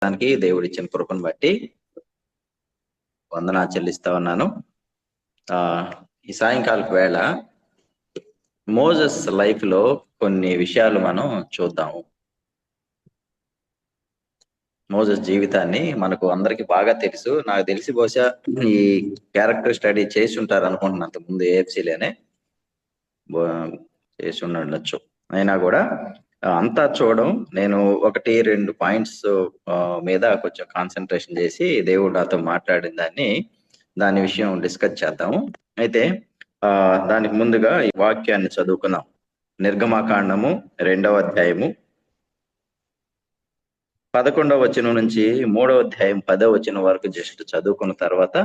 మాట్లాడటానికి దేవుడిచ్చిన కృపను బట్టి వందనా చెల్లిస్తా ఉన్నాను. ఈ సాయంకాలపు వేళ మోజెస్ లైఫ్ లో కొన్ని విషయాలు మనం చూద్దాము. మోజెస్ జీవితాన్ని మనకు అందరికి బాగా తెలుసు. నాకు తెలిసి బహుశా ఈ క్యారెక్టర్ స్టడీ చేసి ఉంటారు అనుకుంటున్నాను, అంతకుముందు ఏఎఫ్సీలోనే చేసి ఉండొచ్చు. అయినా కూడా అంతా చూడడం, నేను 1-2 పాయింట్స్ మీద కొంచెం కాన్సన్ట్రేషన్ చేసి దేవుడు నాతో మాట్లాడిన దాని విషయం డిస్కస్ చేద్దాము. అయితే దానికి ముందుగా ఈ వాక్యాన్ని చదువుకుందాం. నిర్గమాకాండము 2వ అధ్యాయము 11వ వచనం నుంచి 3వ అధ్యాయం 10వ వచనం వరకు జస్ట్ చదువుకున్న తర్వాత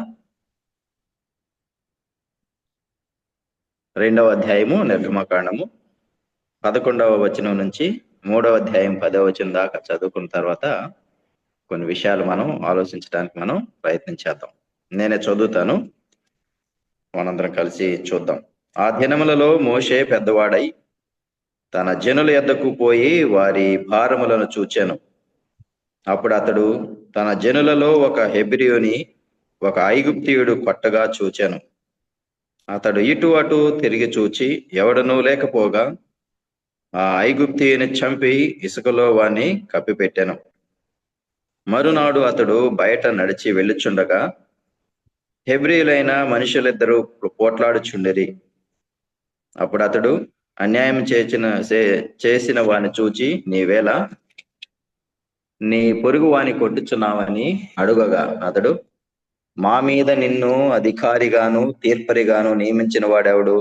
2వ అధ్యాయము నిర్గమాకాండము 11వ వచనం నుంచి 3వ అధ్యాయం 10వ వచనం దాకా చదువుకున్న తర్వాత కొన్ని విషయాలు మనం ఆలోచించడానికి మనం ప్రయత్నం చేద్దాం. నేనే చదువుతాను, మనందరం కలిసి చూద్దాం. ఆ దినములలో మోషే పెద్దవాడై తన జనుల యొద్దకు పోయి వారి భారములను చూచెను. అప్పుడు అతడు తన జనులలో ఒక హెబ్రీయుని ఒక ఐగుప్తీయుడు కొట్టగా చూచెను. అతడు ఇటు అటు తిరిగి చూచి ఎవడనూ లేకపోగా ఆ ఐగుప్తీయుని చంపి ఇసుకలో వాణ్ణి కప్పిపెట్టెను. మరునాడు అతడు బయట నడిచి వెళ్ళుచుండగా హెబ్రీయులైన మనుషులిద్దరూ పోట్లాడుచుండిరి. అప్పుడు అతడు అన్యాయం చేసిన వాని చూచి నీవేళ నీ పొరుగు వాని కొట్టుచున్నావని అడుగగా అతడు మా మీద నిన్ను అధికారిగాను తీర్పరిగాను నియమించిన వాడెవడు?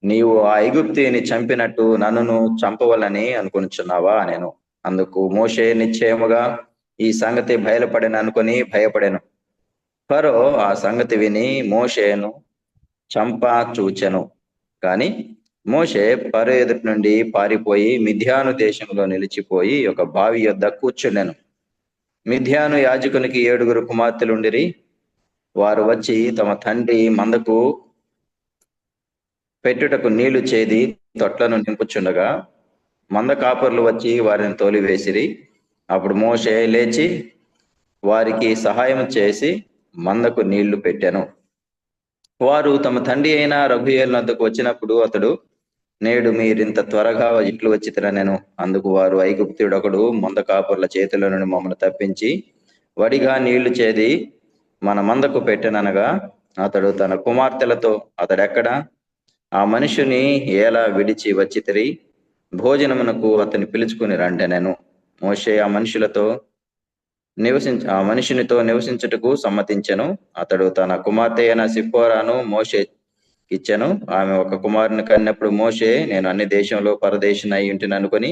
నీవు ఆ ఐగుప్తీయుని చంపినట్టు నన్నును చంపవలని అనుకొనిచున్నావా అనెను. అందుకు మోషే నిశ్చయముగా ఈ సంగతి బయలుపడిన అనుకుని భయపడెను. ఫరో ఆ సంగతి విని మోషేను చంప చూచెను. కాని మోషే ఫరో ఎదుటి నుండి పారిపోయి మిద్యాను దేశంలో నిలిచిపోయి ఒక బావి యొద్ద కూర్చుండెను. మిద్యాను యాజకునికి 7 కుమార్తెలుండిరి. వారు వచ్చి తమ తండ్రి మందకు పెట్టుటకు నీళ్లు చేది తొట్లను నింపుచుండగా మంద కాపర్లు వచ్చి వారిని తోలివేసిరి. అప్పుడు మోషే లేచి వారికి సహాయం చేసి మందకు నీళ్లు పెట్టెను. వారు తమ తండ్రి అయిన రఘుయేలు వద్దకు వచ్చినప్పుడు అతడు నేడు మీరింత త్వరగా ఇట్లు వచ్చితిరనెను. అందుకు వారు ఐగుప్తుడొకడు మంద కాపర్ల చేతిలో నుండి మమ్మల్ని తప్పించి వడిగా నీళ్లు చేది మన మందకు పెట్టెననగా అతడు తన కుమార్తెలతో అతడెక్కడా? ఆ మనుషుని ఎలా విడిచి వచ్చితిరి? భోజనమునకు అతని పిలుచుకుని రండెనెను. మోషే ఆ మనుషునితో నివసించుటకు సమ్మతించెను. అతడు తన కుమార్తె అయిన సిప్పోరాను మోషే ఇచ్చెను. ఆమె ఒక కుమారుని కన్నప్పుడు మోషే నేను అన్ని దేశంలో పరదేశిని అయి ఉంటిని అనుకుని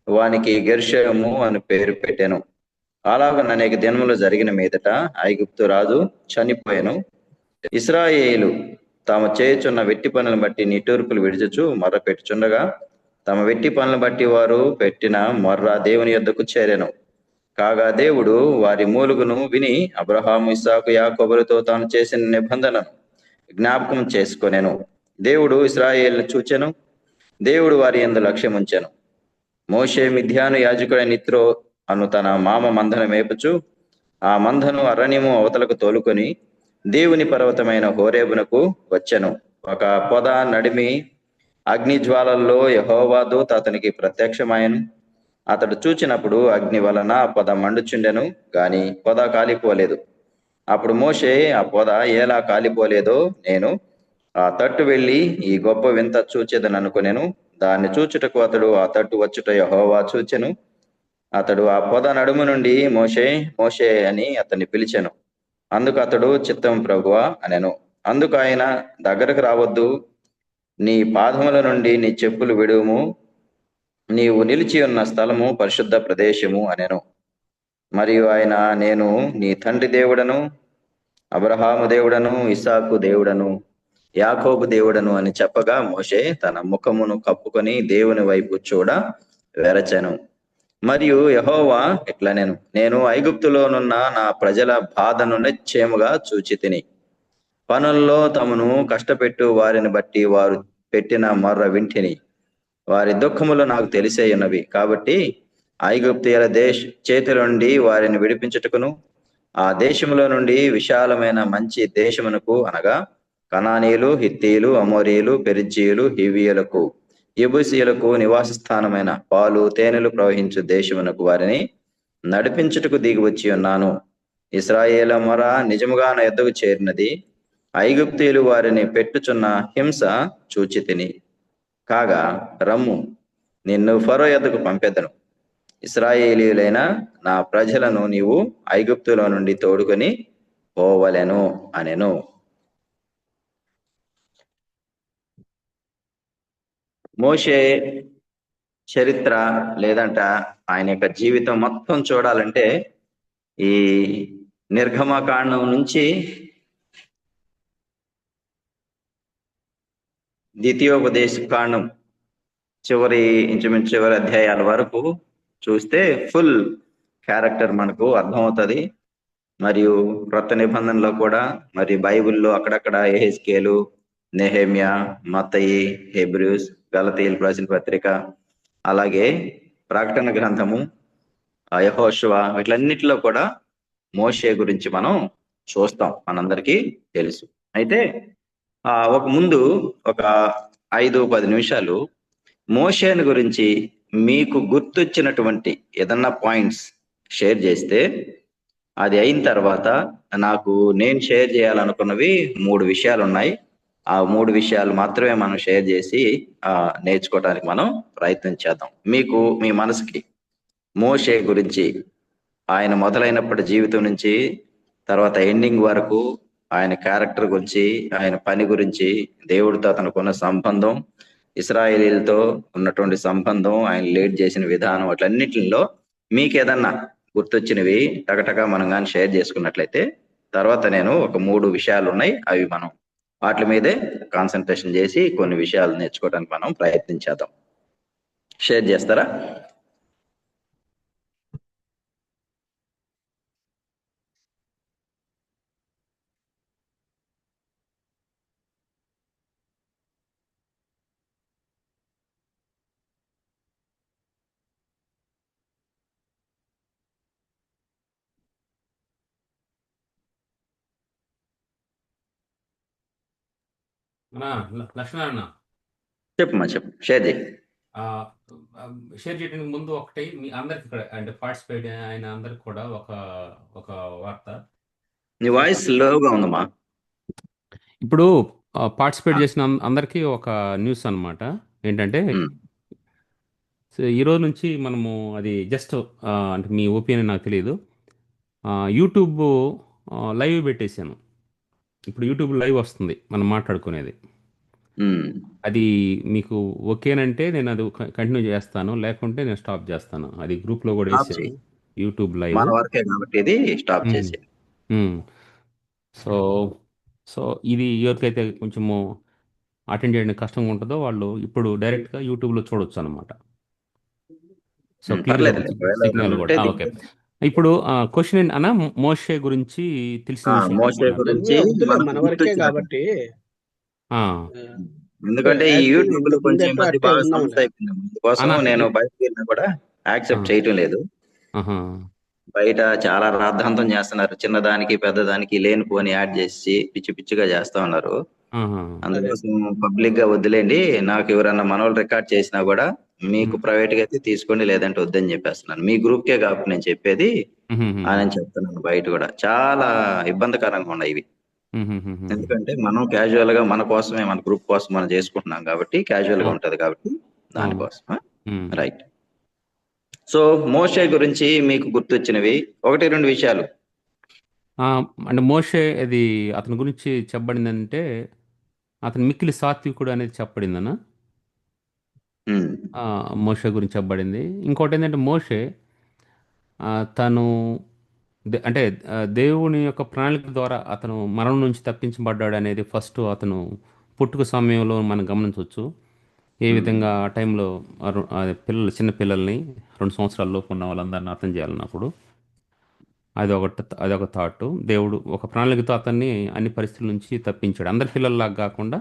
వానికి గెర్షోము అని పేరు పెట్టెను. అలాగ అనేక దినములు జరిగిన మీదట ఐగుప్తు రాజు చనిపోయెను. ఇశ్రాయేలు తాము చేయుచున్న వెట్టి పనులను బట్టి నిట్టూర్పులు విడిచుచు మొర్ర పెట్టుచుండగా తమ వెట్టి పనులను బట్టి వారు పెట్టిన మొర్ర దేవుని యొద్దకు చేరెను. కాగా దేవుడు వారి మూలుగును విని అబ్రహాము ఇస్సాకు యాకోబులతో తాను చేసిన నిబంధనను జ్ఞాపకం చేసుకొనెను. దేవుడు ఇశ్రాయేలును చూచెను. దేవుడు వారి యందు లక్ష్యం ఉంచెను. మోషే మిద్యాను యాజకుడైన ఇత్రో అను తన మామ మందను మేపుచు ఆ మందను అరణ్యము అవతలకు తోలుకొని దేవుని పర్వతమైన హోరేబునకు వచ్చెను. ఒక పొద నడిమి అగ్ని జ్వాలల్లో యెహోవా దూత అతనికి ప్రత్యక్షమాయెను. అతడు చూచినప్పుడు అగ్ని వలన ఆ పొద మండుచుండెను, గాని పొద కాలిపోలేదు. అప్పుడు మోషే ఆ పొద ఎలా కాలిపోలేదో నేను ఆ తట్టు వెళ్ళి ఈ గొప్ప వింత చూచెదను అనుకొనెను. దాన్ని చూచుటకు అతడు ఆ తట్టు వచ్చుట యెహోవా చూచెను. అతడు ఆ పొద నడుము నుండి మోషే మోషే అని అతన్ని పిలిచెను. అందుకు అతడు చిత్తం ప్రభువా అనెను. అందుకు ఆయన దగ్గరకు రావద్దు, నీ పాదముల నుండి నీ చెప్పులు విడువుము, నీవు నిలిచి ఉన్న స్థలము పరిశుద్ధ ప్రదేశము అనెను. మరియు ఆయన నేను నీ తండ్రి దేవుడను, అబ్రహాము దేవుడను, ఇస్సాకు దేవుడను, యాకోబు దేవుడను అని చెప్పగా మోషే తన ముఖమును కప్పుకొని దేవుని వైపు చూడ వెరచెను. మరియు యెహోవా ఇట్లనెను, నేను ఐగుప్తులోనున్న నా ప్రజల బాధను నిశ్చయముగా చూచి తిని పనుల్లో తమను కష్టపెట్టు వారిని బట్టి వారు పెట్టిన మొర్ర వింటిని. వారి దుఃఖములు నాకు తెలిసే ఉన్నవి. కాబట్టి ఐగుప్తీయుల చేతిలో నుండి వారిని విడిపించుటకును ఆ దేశములో నుండి విశాలమైన మంచి దేశమునకు అనగా కనానీయులు, హిత్తీయులు, అమోరీయులు, పెరిజ్జీయులు, హివ్వీయులకు, యెబూసీయులకు నివాస స్థానమైన పాలు తేనెలు ప్రవహించు దేశమునకు వారిని నడిపించుటకు దిగి వచ్చి ఉన్నాను. ఇశ్రాయేల మొర నిజముగా నా యొద్దకు చేరినది. ఐగుప్తీయులు వారిని పెట్టుచున్న హింస చూచితిని. కాగా రమ్ము, నిన్ను ఫరో యొద్దకు పంపెదను. ఇశ్రాయేలీయులైన నా ప్రజలను నీవు ఐగుప్తులో నుండి తోడుకొని పోవలెను అనెను. మోషే చరిత్ర లేదంట ఆయన యొక్క జీవితం మొత్తం చూడాలంటే ఈ నిర్గమకాండం నుంచి ద్వితీయోపదేశ కాండం ఇంచుమించు చివరి అధ్యాయాల వరకు చూస్తే ఫుల్ క్యారెక్టర్ మనకు అర్థమవుతుంది. మరియు క్రొత్త నిబంధనలో కూడా మరి బైబిల్లో అక్కడక్కడ యెహెజ్కేలు, నెహెమ్యా, మత్తయి, హెబ్రూస్, గలతీయులు రాసిన పత్రిక, అలాగే ప్రకటన గ్రంథము, యెహోషువ, వీటిలన్నిటిలో కూడా మోషే గురించి మనం చూస్తాం, మనందరికీ తెలుసు. అయితే ముందు ఒక 5-10 నిమిషాలు మోషేని గురించి మీకు గుర్తొచ్చినటువంటి ఏదన్నా పాయింట్స్ షేర్ చేస్తే, అది అయిన తర్వాత నేను షేర్ చేయాలనుకున్నవి 3 విషయాలు ఉన్నాయి. ఆ 3 విషయాలు మాత్రమే మనం షేర్ చేసి నేర్చుకోవడానికి మనం ప్రయత్నం చేద్దాం. మీకు మీ మనసుకి మోషే గురించి, ఆయన మొదలైనప్పటి జీవితం నుంచి తర్వాత ఎండింగ్ వరకు ఆయన క్యారెక్టర్ గురించి, ఆయన పని గురించి, దేవుడితో అతనుకున్న సంబంధం, ఇశ్రాయేలీలతో ఉన్నటువంటి సంబంధం, ఆయన లీడ్ చేసిన విధానం, అట్లన్నిటిలో మీకు ఏదన్నా గుర్తొచ్చినవి టగటగా మనం కానీ షేర్ చేసుకున్నట్లయితే, తర్వాత నేను ఒక 3 విషయాలు ఉన్నాయి, అవి మనం వాటి మీదే కాన్సన్ట్రేషన్ చేసి కొన్ని విషయాలు నేర్చుకోవడానికి మనం ప్రయత్నించేద్దాం. షేర్ చేస్తారా? లక్ష్మణ చెప్పమ్మా, చెప్పు, షేర్ చేయి. షేర్ చేయడానికి ముందు ఒకటి మీ అందరికి కూడా అంటే పార్టిసిపేట్ అయిన అందరికి కూడా ఒక వార్త. నీ వాయిస్ లోగా ఉందమ్మా. ఇప్పుడు పార్టిసిపేట్ చేసిన అందరికీ ఒక న్యూస్ అన్నమాట. ఏంటంటే ఈ రోజు నుంచి మనము అది జస్ట్ అంటే మీ ఒపీనియన్ నాకు తెలియదు, యూట్యూబ్ లైవ్ పెట్టేశాను. ఇప్పుడు యూట్యూబ్ లైవ్ వస్తుంది మనం మాట్లాడుకునేది. అది మీకు ఓకేనంటే నేను అది కంటిన్యూ చేస్తాను, లేకుంటే నేను స్టాప్ చేస్తాను. అది గ్రూప్ లో కూడా వేసాను, యూట్యూబ్ లైవ్. మన వరకే కాబట్టి ఇది స్టాప్ చేసి. సో సో ఇది ఎవరికైతే కొంచెము అటెండ్ చేయడానికి కష్టంగా ఉంటుందో వాళ్ళు ఇప్పుడు డైరెక్ట్ గా యూట్యూబ్ లో చూడొచ్చు అనమాట. సో క్లియర్ సిగ్నల్ కూడా ఓకే. ఇప్పుడు క్వశ్చన్ అన్న మోషే గురించి తెలిసిన మోషే గురించి మన వరకే కాబట్టి, ఎందుకంటే ఈ యూట్యూబ్ లో కొంచెం మంది బాగా సమస్య అయిపోయింది. అందుకోసం నేను బయటకు వెళ్ళినా కూడా యాక్సెప్ట్ చేయటం లేదు. బయట చాలా రాద్ధాంతం చేస్తున్నారు, చిన్నదానికి పెద్దదానికి లేనిపోని యాడ్ చేసి పిచ్చి పిచ్చిగా చేస్తా ఉన్నారు. అందుకోసం పబ్లిక్ గా వద్దులేండి, నాకు ఎవరన్నా మనోళ్ళు రికార్డ్ చేసినా కూడా మీకు ప్రైవేట్ గా అయితే తీసుకోండి, లేదంటే వద్దని చెప్పేస్తున్నాను. మీ గ్రూప్ కే కాబట్టి నేను చెప్పేది అని చెప్తున్నాను. బయట కూడా చాలా ఇబ్బందికరంగా ఉన్నాయి ఇవి. ఎందుకంటే మనం క్యాజువల్ గా మన కోసమే, మన గ్రూప్ కోసం మనం చేసుకుంటున్నాం కాబట్టి క్యాజువల్ గా ఉంటది కాబట్టి దానికోసం. రైట్. సో మోషే గురించి మీకు గుర్తొచ్చినవి 1-2 విషయాలు. అంటే మోషే అది అతని గురించి చెప్పబడిందంటే అతను మిక్కిలి సాత్వికుడు అనేది చెప్పబడిందన్న. మోషే గురించి చెప్పబడింది. ఇంకోటి ఏంటంటే మోషే తను అంటే దేవుని యొక్క ప్రణాళిక ద్వారా అతను మరణం నుంచి తప్పించబడ్డాడు అనేది ఫస్ట్ అతను పుట్టుక సమయంలో మనం గమనించవచ్చు. ఏ విధంగా ఆ టైంలో చిన్న పిల్లల్ని 2 సంవత్సరాల లోపు ఉన్న వాళ్ళందరినీ అర్థం చేయాలన్నప్పుడు అదొక థాట్. దేవుడు ఒక ప్రణాళికతో అతన్ని అన్ని పరిస్థితుల నుంచి తప్పించాడు, అందరి పిల్లల్లాగా కాకుండా.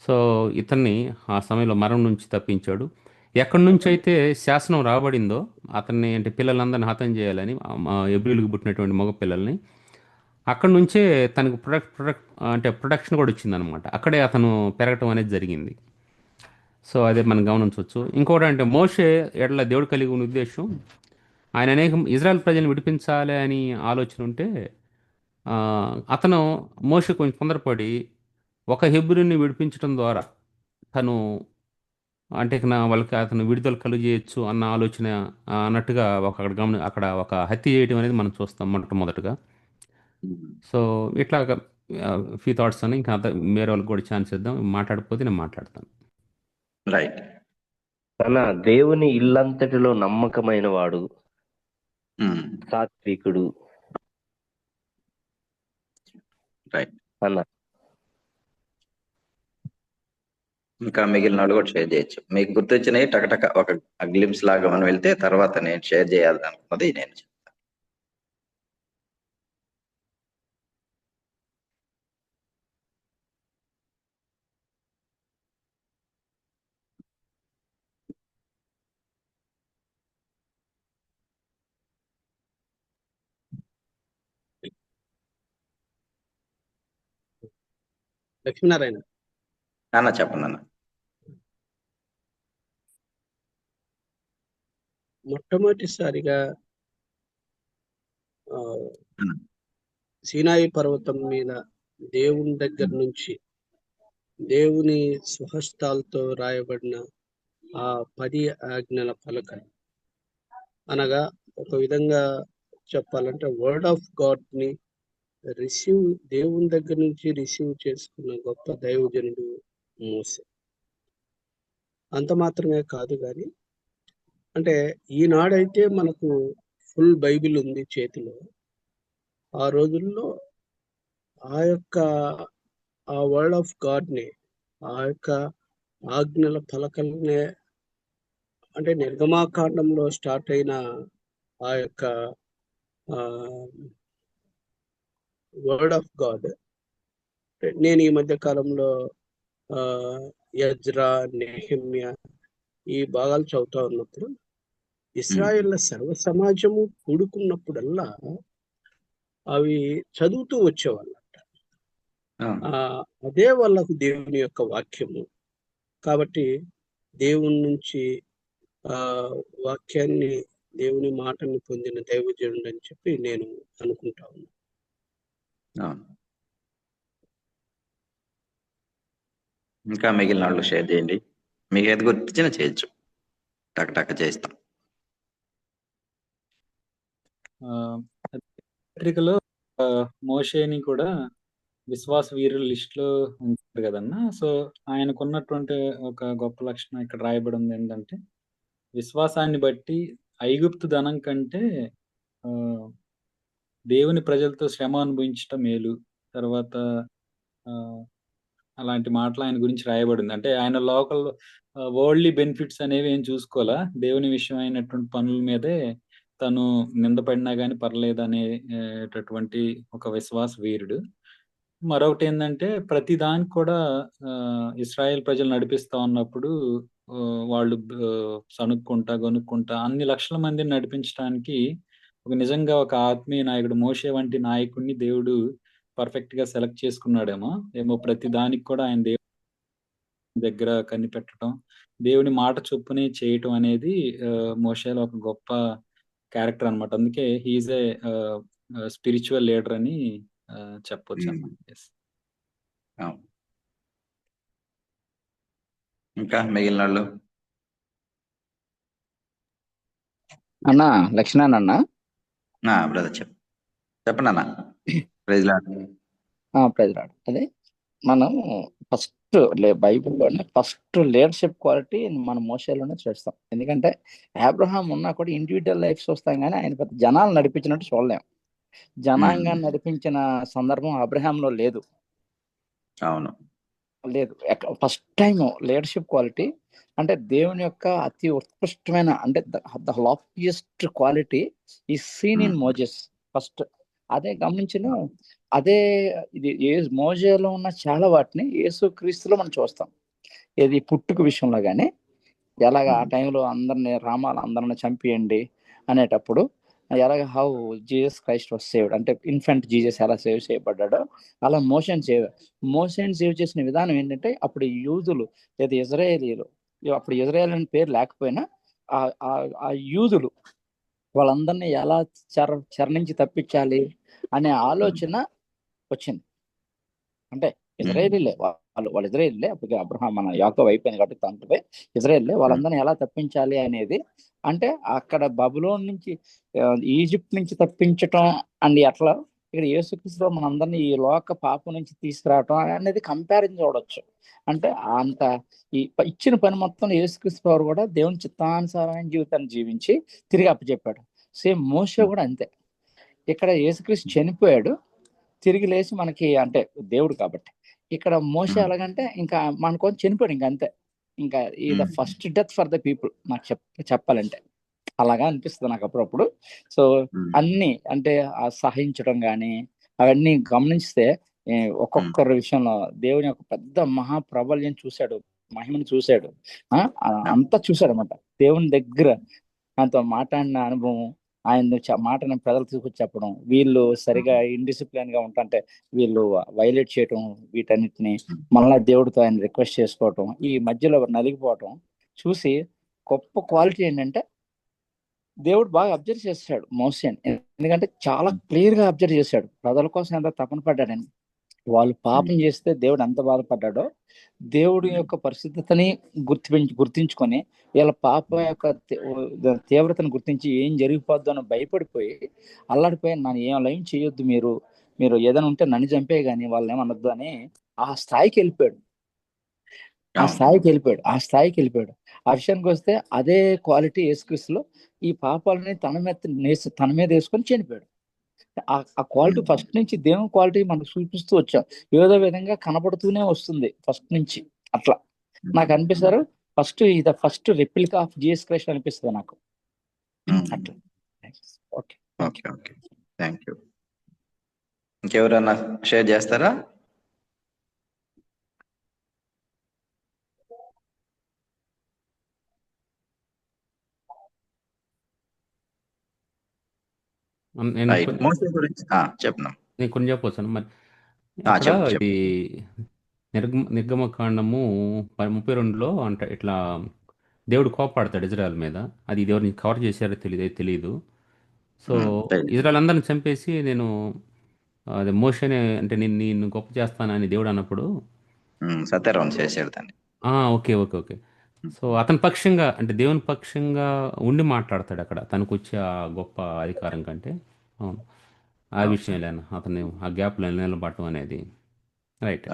సో ఇతన్ని ఆ సమయంలో మరణం నుంచి తప్పించాడు. ఎక్కడి నుంచి అయితే శాసనం రాబడిందో అతన్ని అంటే పిల్లలందరిని హతం చేయాలని ఎబ్రిలకు పుట్టినటువంటి మగ పిల్లల్ని అక్కడి నుంచే తనకు ప్రొడక్షన్ కూడా వచ్చిందనమాట. అక్కడే అతను పెరగటం అనేది జరిగింది. సో అదే మనం గమనించవచ్చు. ఇంకోటి అంటే మోషే ఎడల దేవుడు కలిగి ఉన్న ఉద్దేశం, ఆయన అనేక ఇజ్రాయెల్ ప్రజలను విడిపించాలి అని ఆలోచన ఉంటే ఆ, అతను మోషే కొంచెం తొందరపడి ఒక హెబ్రిని విడిపించడం ద్వారా తను అంటే ఇక వాళ్ళకి అతను విడుదల కలుగజేయచ్చు అన్న ఆలోచన అన్నట్టుగా అక్కడ ఒక హత్య చేయడం అనేది మనం చూస్తాం మొట్టమొదటిగా. సో ఇట్లా ఫ్యూ థాట్స్ అని ఇంకా వేరే వాళ్ళకి కూడా ఛాన్స్ ఇద్దాం. మాట్లాడకపోతే నేను మాట్లాడతాను. రైట్. అన్న, దేవుని ఇల్లంతటిలో నమ్మకమైన వాడు, సాత్వికుడు రైట్. అన్న. ఇంకా మిగిలిన వాళ్ళు కూడా షేర్ చేయొచ్చు. మీకు గుర్తొచ్చినవి టకటక ఒక గ్లిమ్స్ లాగా మనం వెళ్తే తర్వాత నేను షేర్ చేయాలి అనుకున్నది నేను చెప్తాను. లక్ష్మీనారాయణ నాన్న చెప్పండి అన్న. మొట్టమొదటిసారిగా అన్న. సీనాయి పర్వతం మీద దేవుని దగ్గర నుంచి దేవుని స్వహస్తాలతో రాయబడిన ఆ 10 ఆజ్ఞల పలక అనగా ఒక విధంగా చెప్పాలంటే వర్డ్ ఆఫ్ గాడ్ ని దేవుని దగ్గర నుంచి రిసీవ్ చేసుకున్న గొప్ప దైవజనుడు మోసే. అంత మాత్రమే కాదు కానీ అంటే ఈనాడైతే మనకు ఫుల్ బైబిల్ ఉంది చేతిలో. ఆ రోజుల్లో ఆ వర్డ్ ఆఫ్ గాడ్ ని, ఆ యొక్క ఆజ్ఞల పలకల్నే, అంటే నిర్గమాకాండంలో స్టార్ట్ అయిన ఆ యొక్క వర్డ్ ఆఫ్ గాడ్ నేను ఈ మధ్య కాలంలో యజ్రా, నెహెమ్యా ఈ భాగాలు చదువుతా ఉన్నప్పుడు ఇస్రాయేళ్ల సర్వ సమాజము కూడుకున్నప్పుడల్లా అవి చదువుతూ వచ్చేవాళ్ళు. అదే వాళ్ళకు దేవుని యొక్క వాక్యము. కాబట్టి దేవుని నుంచి వాక్యాన్ని, దేవుని మాటని పొందిన దైవజనుడు అని చెప్పి నేను అనుకుంటా ఉన్నాను. ఇంకా మిగిలిన వాళ్ళు షేర్ చేయండి. మీకు ఏది గుర్తించిన చేయొచ్చు, టక్ చేస్తాం. పత్రికలో మోషేని కూడా విశ్వాస వీరుల లిస్ట్ లో ఉంటారు కదన్నా. సో ఆయనకున్నటువంటి ఒక గొప్ప లక్షణం ఇక్కడ రాయబడి ఉంది ఏంటంటే, విశ్వాసాన్ని బట్టి ఐగుప్తు ధనం కంటే దేవుని ప్రజలతో శ్రమ అనుభవించటం మేలు. తర్వాత అలాంటి మాటలు ఆయన గురించి రాయబడింది. అంటే ఆయన లోకల్ వరల్డ్లీ బెనిఫిట్స్ అనేవి ఏం చూసుకోవాలా, దేవుని విషయం అయినటువంటి పనుల మీదే తను నిందపడినా కానీ పర్లేదు అనేటటువంటి ఒక విశ్వాస వీరుడు. మరొకటి ఏంటంటే, ప్రతి దానికి కూడా ఇస్రాయేల్ ప్రజలు నడిపిస్తా ఉన్నప్పుడు వాళ్ళు సణుక్కుంటా గొనుక్కుంటా అన్ని లక్షల మందిని నడిపించడానికి నిజంగా ఒక ఆత్మీయ నాయకుడు మోషే వంటి నాయకుడిని దేవుడు పర్ఫెక్ట్ గా సెలెక్ట్ చేసుకున్నాడేమో. ప్రతి దానికి కూడా ఆయన దేవుని దగ్గర కనిపెట్టడం, దేవుని మాట చొప్పునే చేయటం అనేది మోషేలో ఒక గొప్ప క్యారెక్టర్ అన్నమాట. అందుకే హీఈస్ ఏ స్పిరిచువల్ లీడర్ అని చెప్పొచ్చు అన్నమాట. ఇంకా మిగిలిన వాళ్ళు అన్నా లక్ష్మణ్ అన్న బ్రదర్ చెప్పండి అన్న. Praise Lord. అదే మనం ఫస్ట్ బైబిల్లోనే ఫస్ట్ లీడర్షిప్ క్వాలిటీ మనం మోషేలోనే చూస్తాం. ఎందుకంటే అబ్రహాం ఉన్నా కూడా ఇండివిజువల్ లైఫ్స్ వస్తాం కానీ ఆయన పెద్ద జనాలు నడిపించినట్టు చూడలేం. జనాంగాన్ని నడిపించిన సందర్భం అబ్రహాంలో లేదు. అవును, లేదు. ఫస్ట్ టైం లీడర్షిప్ క్వాలిటీ అంటే దేవుని యొక్క అతి ఉత్కృష్టమైన, అంటే ద లాఫియెస్ట్ క్వాలిటీ ఈ సీన్ ఇన్ మోజెస్ ఫస్ట్. అదే గమనించిన, అదే ఇది మోజేలో ఉన్న చాలా వాటిని యేసు క్రీస్తులో మనం చూస్తాం. ఏది పుట్టుక విషయంలో కానీ ఎలాగ ఆ టైంలో అందరిని అందరిని చంపేయండి అనేటప్పుడు ఎలాగ how Jesus Christ was saved, అంటే ఇన్ఫెంట్ జీసస్ ఎలా సేవ్ చేయబడ్డాడో అలా మోషన్ సేవ్ చేసిన విధానం ఏంటంటే, అప్పుడు యూదులు లేదా ఇజ్రాయేలీలు, అప్పుడు ఇజ్రాయేల్ అనే పేరు లేకపోయినా ఆ యూదులు వాళ్ళందరినీ ఎలా చెర నుంచి తప్పించాలి అనే ఆలోచన వచ్చింది. అంటే ఇజ్రాయేలీలే వాళ్ళు ఇజ్రాయేలీలే, అప్పటికి అబ్రహాం మన యాకోబు అయిపోయింది కాబట్టి తండ్రి ఇజ్రాయేలీలే, వాళ్ళందరినీ ఎలా తప్పించాలి అనేది. అంటే అక్కడ బబులోన్ నుంచి ఈజిప్ట్ నుంచి తప్పించటం అండి అట్లా, ఇక్కడ యేసుక్రీస్తులో మనందరినీ ఈ లోక పాపం నుంచి తీసుకురావటం అనేది కంపారిజన్ చూడొచ్చు. అంటే అంత ఇచ్చిన పని మొత్తం యేసుక్రీస్తు వారు కూడా దేవుని చిత్తానుసారమైన జీవితాన్ని జీవించి తిరిగి అప్పచెప్పాడు. సేమ్ మోషే కూడా అంతే. ఇక్కడ యేసుక్రీస్తు చనిపోయాడు, తిరిగి లేచి మనకి, అంటే దేవుడు కాబట్టి. ఇక్కడ మోషే ఎలాగంటే ఇంకా మనకోసం చనిపోయాడు, ఇంకా అంతే. ఇంకా ఈ the first death for the people నాకు చెప్పాలంటే అలాగా అనిపిస్తుంది నాకు అప్పుడప్పుడు. సో అన్ని అంటే ఆ సహించడం కానీ అవన్నీ గమనిస్తే ఒక్కొక్కరి విషయంలో దేవుని యొక్క పెద్ద మహాప్రబల్యం చూశాడు, మహిమను చూశాడు, అంతా చూశాడు అనమాట. దేవుని దగ్గర ఆయనతో మాట్లాడిన అనుభవం, ఆయన మాటని ప్రజలు తీసుకొచ్చి చెప్పడం, వీళ్ళు సరిగా ఇండిసిప్లిన్ గా ఉంటుంటే వీళ్ళు వైలేట్ చేయటం, వీటన్నిటిని మళ్ళా దేవుడితో ఆయన రిక్వెస్ట్ చేసుకోవటం, ఈ మధ్యలో నలిగిపోవటం చూసి గొప్ప క్వాలిటీ ఏంటంటే దేవుడు బాగా అబ్జర్వ్ చేశాడు మోసేని. ఎందుకంటే చాలా క్లియర్ గా అబ్జర్వ్ చేశాడు ప్రజల కోసం ఎంత తపన పడ్డాడని. వాళ్ళు పాపం చేస్తే దేవుడు ఎంత బాధపడ్డాడో, దేవుడి యొక్క పరిశుద్ధతని గుర్తించుకొని వీళ్ళ పాపం యొక్క తీవ్రతను గుర్తించి ఏం జరిగిపోద్దు అని భయపడిపోయి అల్లాడిపోయి, నన్ను ఏం లైన్ చేయొద్దు, మీరు ఏదైనా ఉంటే నన్ను చంపే కానీ వాళ్ళని ఏమనొద్దు అని ఆ స్థాయికి వెళ్ళిపోయాడు. ఆ స్థాయికి వెళ్ళిపోయాడు. ఆ విషయానికి వస్తే అదే క్వాలిటీ యేసుక్రీస్తులో ఈ పాపాలని తన మీద వేసుకొని చనిపోయాడు. ఆ క్వాలిటీ ఫస్ట్ నుంచి దేవుని క్వాలిటీ మనకు చూపిస్తూ వచ్చాం, ఏదో విధంగా కనబడుతూనే వస్తుంది ఫస్ట్ నుంచి. అట్లా నాకు అనిపిస్తారు first replica of Jesus Christ అనిపిస్తుంది నాకు అట్లా. Okay, thank you. ఇంకెవరన్నా షేర్ చేస్తారా? చెప్పను, నేను కొన్ని చెప్పవచ్చాను మరి. అక్కడ ఇది నిర్గమకాండము 32లో అంటే ఇట్లా దేవుడు కోపడతాడు ఇజ్రాయెల్ మీద. అది ఎవరిని కవర్ చేశారో తెలియదు. సో ఇజ్రాయెల్ అందరిని చంపేసి నేను అదే మోషేనే అంటే నేను గొప్ప చేస్తానని దేవుడు అన్నప్పుడు సత్యరాం చేశాడు దాన్ని. ఓకే. సో అతని పక్షంగా అంటే దేవుని పక్షంగా ఉండి మాట్లాడతాడు అక్కడ, తనకు వచ్చే ఆ గొప్ప అధికారం కంటే. అవును, ఆ విషయం లేనా అతను ఆ గ్యాప్లో నిలబడటం అనేది రైట్.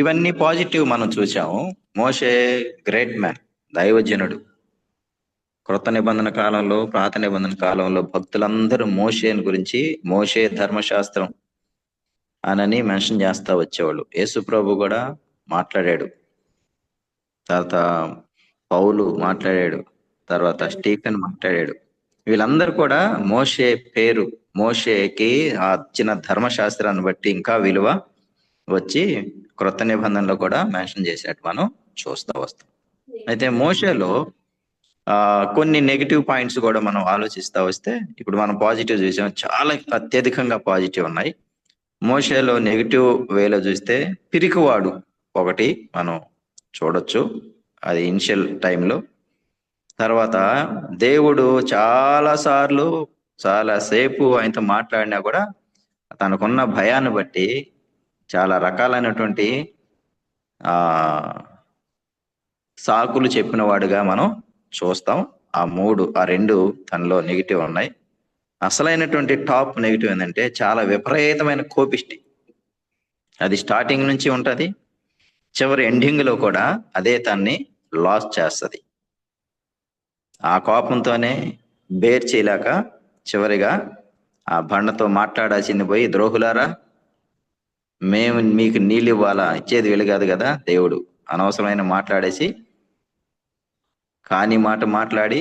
ఇవన్నీ పాజిటివ్ మనం చూసాము. మోషే గ్రేట్ మ్యాన్, దైవజనుడు. క్రొత్త నిబంధన కాలంలో, పాత నిబంధన కాలంలో భక్తులందరూ మోషేని గురించి మోషే ధర్మశాస్త్రం అనని మెన్షన్ చేస్తా వచ్చేవాళ్ళు. యేసు ప్రభు కూడా మాట్లాడాడు, తర్వాత పౌలు మాట్లాడాడు, తర్వాత స్టీఫెన్ మాట్లాడాడు. వీళ్ళందరూ కూడా మోషే పేరు, మోషేకి ఆ చిన్న ధర్మశాస్త్రాన్ని బట్టి ఇంకా విలువ వచ్చి క్రొత్త నిబంధనలో కూడా మెన్షన్ చేసినట్టు మనం చూస్తూ వస్తాం. అయితే మోషేలో కొన్ని నెగిటివ్ పాయింట్స్ కూడా మనం ఆలోచిస్తా వస్తే, ఇప్పుడు మనం పాజిటివ్ చూసాం, చాలా అత్యధికంగా పాజిటివ్ ఉన్నాయి. మోషేలో నెగిటివ్ వేలో చూస్తే పిరికివాడు ఒకటి మనం చూడొచ్చు, అది ఇనిషియల్ టైంలో. తర్వాత దేవుడు చాలా సేపు ఆయనతో మాట్లాడినా కూడా తనకున్న భయాన్ని బట్టి చాలా రకాలైనటువంటి సాకులు చెప్పిన వాడుగా మనం చూస్తాం. ఆ రెండు తనలో నెగిటివ్ ఉన్నాయి. అసలైనటువంటి టాప్ నెగిటివ్ ఏంటంటే చాలా విపరీతమైన కోపిష్టి. అది స్టార్టింగ్ నుంచి ఉంటది, చివరి ఎండింగ్ లో కూడా అదే తన్ని లాస్ చేస్తుంది. ఆ కోపంతోనే బేర్ చేయలేక చివరిగా ఆ బండతో మాట్లాడాల్సింది పోయి, ద్రోహులారా మేము మీకు నీళ్ళు ఇవ్వాలా, ఇచ్చేది వీళ్ళు కాదు కదా దేవుడు, అనవసరమైన మాట్లాడేసి కాని మాట మాట్లాడి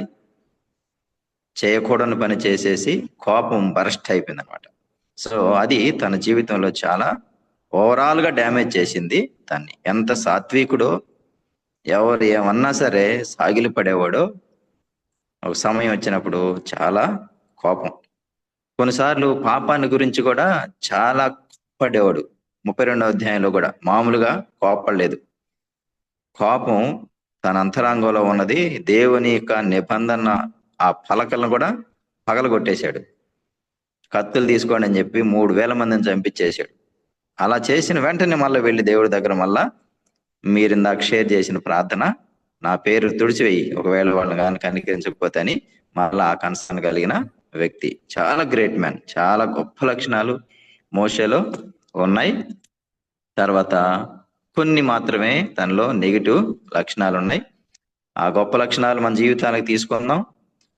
చేయకూడని పని చేసేసి కోపం బరస్ట్ అయిపోయింది అనమాట. సో అది తన జీవితంలో చాలా ఓవరాల్ గా డ్యామేజ్ చేసింది దాన్ని. ఎంత సాత్వికుడో, ఎవరు ఏమన్నా సరే సాగిలి పడేవాడో, ఒక సమయం వచ్చినప్పుడు చాలా కోపం. కొన్నిసార్లు పాపాన్ని గురించి కూడా చాలా పడేవాడు. 32వ అధ్యాయంలో కూడా మామూలుగా కోపడలేదు. కోపం తన అంతరంగంలో ఉన్నది, దేవుని యొక్క నిబంధన ఆ పలకలను కూడా పగలగొట్టేశాడు. కత్తులు తీసుకోండి అని చెప్పి 3000 మందిని చంపించేశాడు. అలా చేసిన వెంటనే మళ్ళీ వెళ్ళి దేవుడి దగ్గర మళ్ళా మీరు ఇందాక షేర్ చేసిన ప్రార్థన, నా పేరు తుడిచివేయి ఒకవేళ వాళ్ళని కానీ కనికరించకపోతే అని మళ్ళా ఆ కన్సర్న్ కలిగిన వ్యక్తి. చాలా గ్రేట్ మ్యాన్. చాలా గొప్ప లక్షణాలు మోషేలో ఉన్నాయి. తర్వాత కొన్ని మాత్రమే తనలో నెగిటివ్ లక్షణాలు ఉన్నాయి. ఆ గొప్ప లక్షణాలు మన జీవితానికి తీసుకుందాం.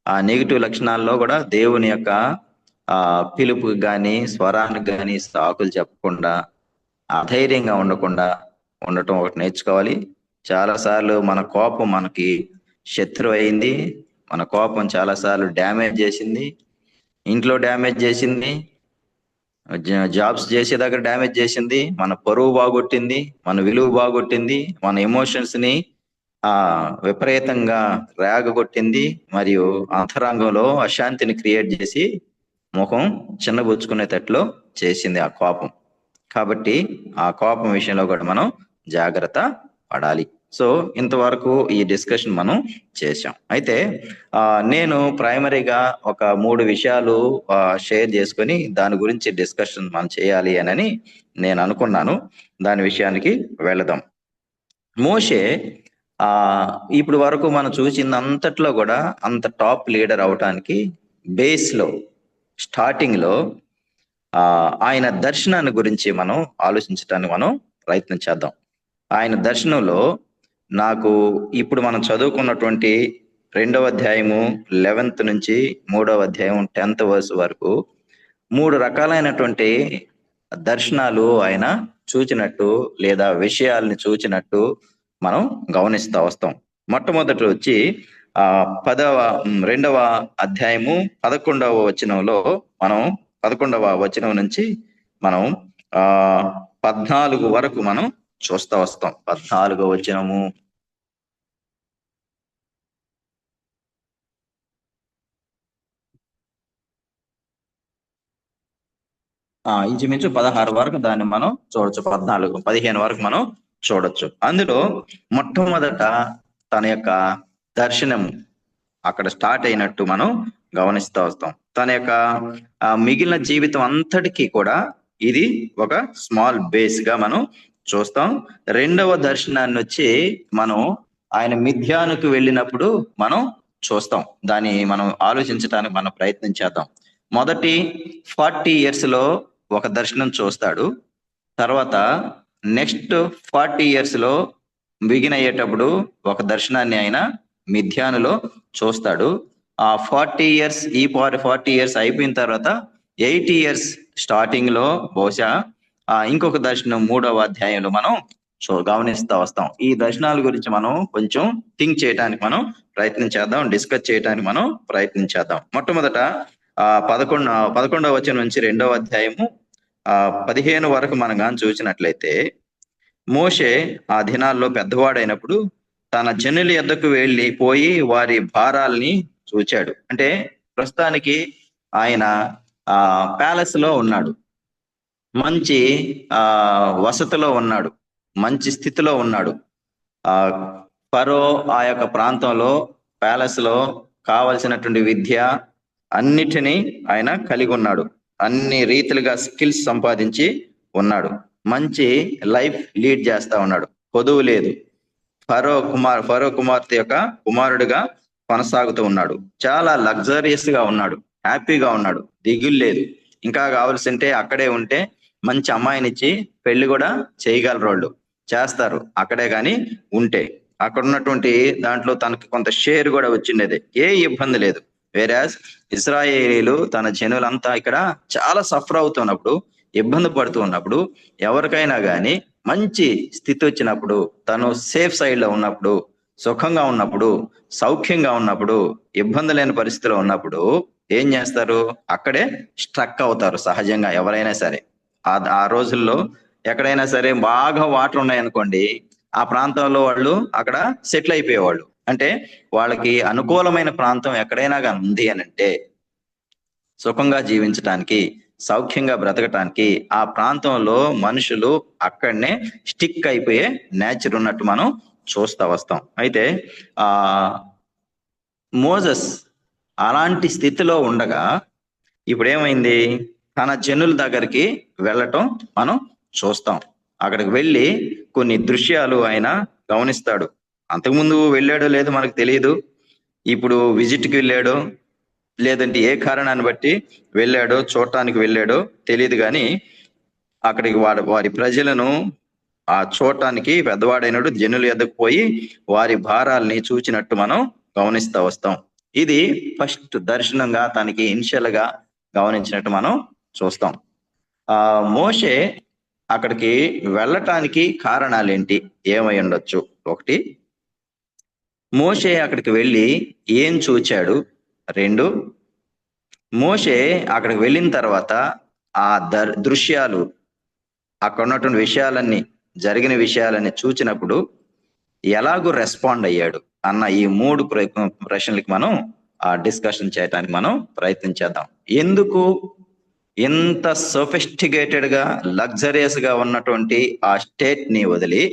ఆ నెగిటివ్ లక్షణాల్లో కూడా దేవుని యొక్క పిలుపుకి కానీ స్వరానికి కానీ సాకులు చెప్పకుండా, అధైర్యంగా ఉండకుండా ఉండటం ఒకటి నేర్చుకోవాలి. చాలాసార్లు మన కోపం మనకి శత్రువు అయింది. మన కోపం చాలాసార్లు డ్యామేజ్ చేసింది, ఇంట్లో డ్యామేజ్ చేసింది, జాబ్స్ చేసే దగ్గర డ్యామేజ్ చేసింది, మన పరువు బాగొట్టింది, మన విలువ బాగొట్టింది, మన ఎమోషన్స్ ని విపరీతంగా రేగగొట్టింది, మరియు అంతరంగంలో అశాంతిని క్రియేట్ చేసి ముఖం చిన్నబుచ్చుకునేటట్లు చేసింది ఆ కోపం. కాబట్టి ఆ కోపం విషయంలో కూడా మనం జాగ్రత్త పడాలి. సో ఇంతవరకు ఈ డిస్కషన్ మనం చేశాం. అయితే నేను ప్రైమరీగా ఒక 3 విషయాలు షేర్ చేసుకొని దాని గురించి డిస్కషన్ మనం చేయాలి అని నేను అనుకున్నాను. దాని విషయానికి వెళదాం. మోషే ఇప్పుడు వరకు మనం చూసిందంతట్లో కూడా అంత టాప్ లీడర్ అవటానికి బేస్ లో స్టార్టింగ్ లో ఆయన దర్శనాన్ని గురించి మనం ఆలోచించడానికి మనం ప్రయత్నం చేద్దాం. ఆయన దర్శనంలో నాకు ఇప్పుడు మనం చదువుకున్నటువంటి 2వ అధ్యాయము 11th నుంచి 3వ అధ్యాయం 10th verse వరకు 3 రకాలైనటువంటి దర్శనాలు ఆయన చూచినట్టు లేదా విషయాల్ని చూచినట్టు మనం గమనిస్తూ వస్తాం. మొట్టమొదటి వచ్చి 2వ అధ్యాయము 11వ వచనంలో మనం 11వ వచనం నుంచి మనం 14 వరకు మనం చూస్తూ వస్తాం. 14వ వచనము, ఇంచుమించు 16 వరకు దాన్ని మనం చూడొచ్చు. 14, 15 వరకు మనం చూడొచ్చు. అందులో మొట్టమొదట తన యొక్క దర్శనం అక్కడ స్టార్ట్ అయినట్టు మనం గమనిస్తూ వస్తాం. తన యొక్క మిగిలిన జీవితం అంతటికీ కూడా ఇది ఒక స్మాల్ బేస్ గా మనం చూస్తాం. 2వ దర్శనాన్ని వచ్చి మనం ఆయన మిథ్యానుకు వెళ్ళినప్పుడు మనం చూస్తాం. దాన్ని మనం ఆలోచించడానికి మనం ప్రయత్నం చేద్దాం. మొదటి 40 years లో ఒక దర్శనం చూస్తాడు. తర్వాత నెక్స్ట్ 40 years లో బిగిన్ అయ్యేటప్పుడు ఒక దర్శనాన్ని ఆయన మిథ్యానులో చూస్తాడు. ఆ 40 years 40 years అయిపోయిన తర్వాత 80 years స్టార్టింగ్ లో బహుశా ఇంకొక దర్శనం 3వ అధ్యాయంలో మనం గమనిస్తూ వస్తాం. ఈ దర్శనాల గురించి మనం కొంచెం థింక్ చేయడానికి మనం ప్రయత్నం చేద్దాం, డిస్కస్ చేయడానికి మనం ప్రయత్నం చేద్దాం. మొట్టమొదట 11వ వచనం నుంచి 2వ అధ్యాయము 15 వరకు మనం కానీ చూసినట్లయితే, మోషే ఆ దినాల్లో పెద్దవాడైనప్పుడు తన జనుల యొద్దకు పోయి వారి భారాల్ని చూచాడు. అంటే ప్రస్తుతానికి ఆయన ప్యాలెస్ లో ఉన్నాడు, మంచి వసతిలో ఉన్నాడు, మంచి స్థితిలో ఉన్నాడు. ఫరో ఆ యొక్క ప్రాంతంలో ప్యాలెస్ లో కావలసినటువంటి విద్య అన్నిటినీ ఆయన కలిగి ఉన్నాడు. అన్ని రీతిలుగా స్కిల్స్ సంపాదించి ఉన్నాడు. మంచి లైఫ్ లీడ్ చేస్తా ఉన్నాడు. కొదువు లేదు. ఫరో కుమార్తె యొక్క కుమారుడుగా కొనసాగుతూ ఉన్నాడు. చాలా లగ్జరియస్ గా ఉన్నాడు, హ్యాపీగా ఉన్నాడు, దిగులు లేదు. ఇంకా కావాల్సింటే అక్కడే ఉంటే మంచి అమ్మాయినిచ్చి పెళ్లి కూడా చేయగలరు, వాళ్ళు చేస్తారు అక్కడే కానీ ఉంటే. అక్కడ ఉన్నటువంటి దాంట్లో తనకు కొంత షేర్ కూడా వచ్చిండేది, ఏ ఇబ్బంది లేదు. వేరాజ్ ఇశ్రాయేలీలు తన జనులంతా ఇక్కడ చాలా సఫర్ అవుతున్నప్పుడు, ఇబ్బంది పడుతూ ఉన్నప్పుడు, ఎవరికైనా కానీ మంచి స్థితి వచ్చినప్పుడు, తను సేఫ్ సైడ్ లో ఉన్నప్పుడు, సుఖంగా ఉన్నప్పుడు, సౌఖ్యంగా ఉన్నప్పుడు, ఇబ్బంది లేని పరిస్థితిలో ఉన్నప్పుడు ఏం చేస్తారు? అక్కడే స్ట్రక్ అవుతారు సహజంగా ఎవరైనా సరే. ఆ రోజుల్లో ఎక్కడైనా సరే బాగా వాటర్ ఉన్నాయనుకోండి, ఆ ప్రాంతంలో వాళ్ళు అక్కడ సెటిల్ అయిపోయేవాళ్ళు. అంటే వాళ్ళకి అనుకూలమైన ప్రాంతం ఎక్కడైనా కానీ ఉంది అని అంటే సుఖంగా జీవించడానికి, సౌఖ్యంగా బ్రతకటానికి ఆ ప్రాంతంలో మనుషులు అక్కడనే స్టిక్ అయిపోయే నేచర్ ఉన్నట్టు మనం చూస్తా వస్తాం. అయితే ఆ మోజస్ అలాంటి స్థితిలో ఉండగా ఇప్పుడు ఏమైంది, తన జనుల దగ్గరికి వెళ్ళటం మనం చూస్తాం. అక్కడికి వెళ్ళి కొన్ని దృశ్యాలు ఆయన గమనిస్తాడు. అంతకుముందు వెళ్ళాడో లేదో మనకు తెలియదు, ఇప్పుడు విజిట్కి వెళ్ళాడో లేదంటే ఏ కారణాన్ని బట్టి వెళ్ళాడో చూడటానికి వెళ్ళాడో తెలియదు, కానీ అక్కడికి వారి ప్రజలను ఆ చూడటానికి పెద్దవాడైనడు జనుల ఎద్దకు పోయి వారి భారాల్ని చూచినట్టు మనం గమనిస్తా వస్తాం. ఇది ఫస్ట్ దర్శనంగా తనకి ఇనిషియల్ గా గమనించినట్టు మనం చూస్తాం. మోషే అక్కడికి వెళ్ళటానికి కారణాలేంటి, ఏమై ఉండొచ్చు? ఒకటి, మోషే అక్కడికి వెళ్ళి ఏం చూచాడు. రెండు, మోషే అక్కడికి వెళ్ళిన తర్వాత ఆ దృశ్యాలు, అక్కడ ఉన్నటువంటి విషయాలన్నీ, జరిగిన విషయాలన్నీ చూచినప్పుడు ఎలాగూ రెస్పాండ్ అయ్యాడు అన్న ఈ మూడు ప్రశ్నలకి మనం డిస్కషన్ చేయడానికి మనం ప్రయత్నించేద్దాం. ఎందుకు ఇంత సొఫిస్టికేటెడ్ గా లగ్జరియస్ గా ఉన్నటువంటి ఆ స్టేట్ ని వదిలి,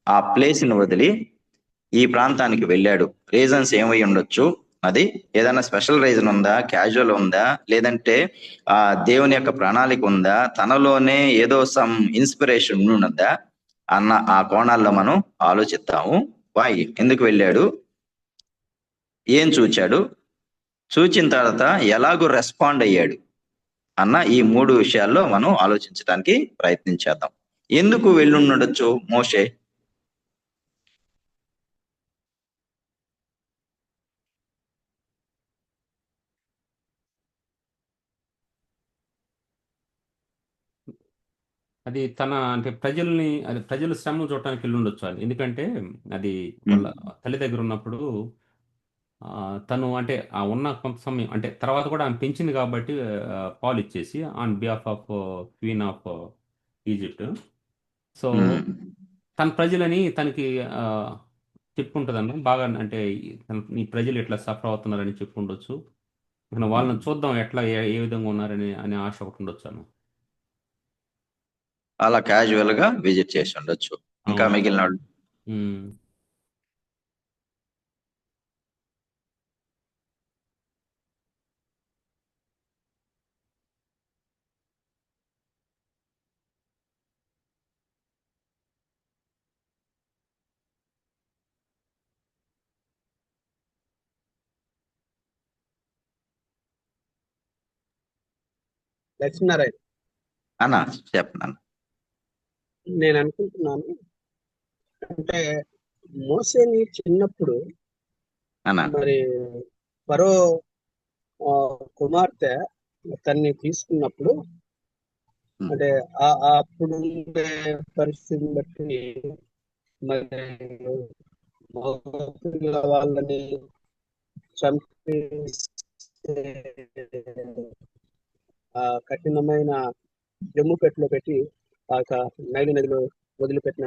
ఆ ప్లేస్ ని వదిలి ఈ ప్రాంతానికి వెళ్ళాడు? రీజన్స్ ఏమై ఉండొచ్చు? అది ఏదైనా స్పెషల్ రీజన్ ఉందా, క్యాజువల్ ఉందా, లేదంటే దేవుని యొక్క ప్రణాళిక ఉందా, తనలోనే ఏదో సమ్ ఇన్స్పిరేషన్ ఉన్నదా అన్న ఆ కోణాల్లో మనం ఆలోచిద్దాము. వాయ్ ఎందుకు వెళ్ళాడు, ఏం చూచాడు, చూచిన తర్వాత ఎలాగో రెస్పాండ్ అయ్యాడు అన్న ఈ మూడు విషయాల్లో మనం ఆలోచించడానికి ప్రయత్నించేద్దాం. ఎందుకు వెళ్ళుండొచ్చు మోషే? అది తన అంటే ప్రజల శ్రమను చూడటానికి వెళ్ళి ఉండొచ్చు అది. ఎందుకంటే అది వాళ్ళ తల్లి దగ్గర ఉన్నప్పుడు తను అంటే ఆ ఉన్న కొంత సమయం అంటే తర్వాత కూడా ఆమె పెంచింది కాబట్టి పాలు ఇచ్చేసి on behalf of queen of Egypt. So తన ప్రజలని తనకి చెప్పుకుంటుందన్న బాగా, అంటే నీ ప్రజలు ఎట్లా సఫర్ అవుతున్నారని చెప్పుండొచ్చు. వాళ్ళని చూద్దాం ఎట్లా ఏ విధంగా ఉన్నారని ఆశ ఒకటి ఉండొచ్చు. అలా క్యాజువల్ గా విజిట్ చేసి ఉండొచ్చు. ఇంకా మిగిలిన వాళ్ళు లక్ష్మీనారాయణ అన్న చెప్పను. నేను అనుకుంటున్నాను, అంటే మోసేని చిన్నప్పుడు మరి ఫరో కుమార్తె తన్ని తీసుకున్నప్పుడు, అంటే అప్పుడు ఉండే పరిస్థితిని బట్టి మరి వాళ్ళని చంపేస్తే కఠినమైన జమ్ము పెట్టిలో పెట్టి ఆ నైలు నదిలో వదిలిపెట్టిన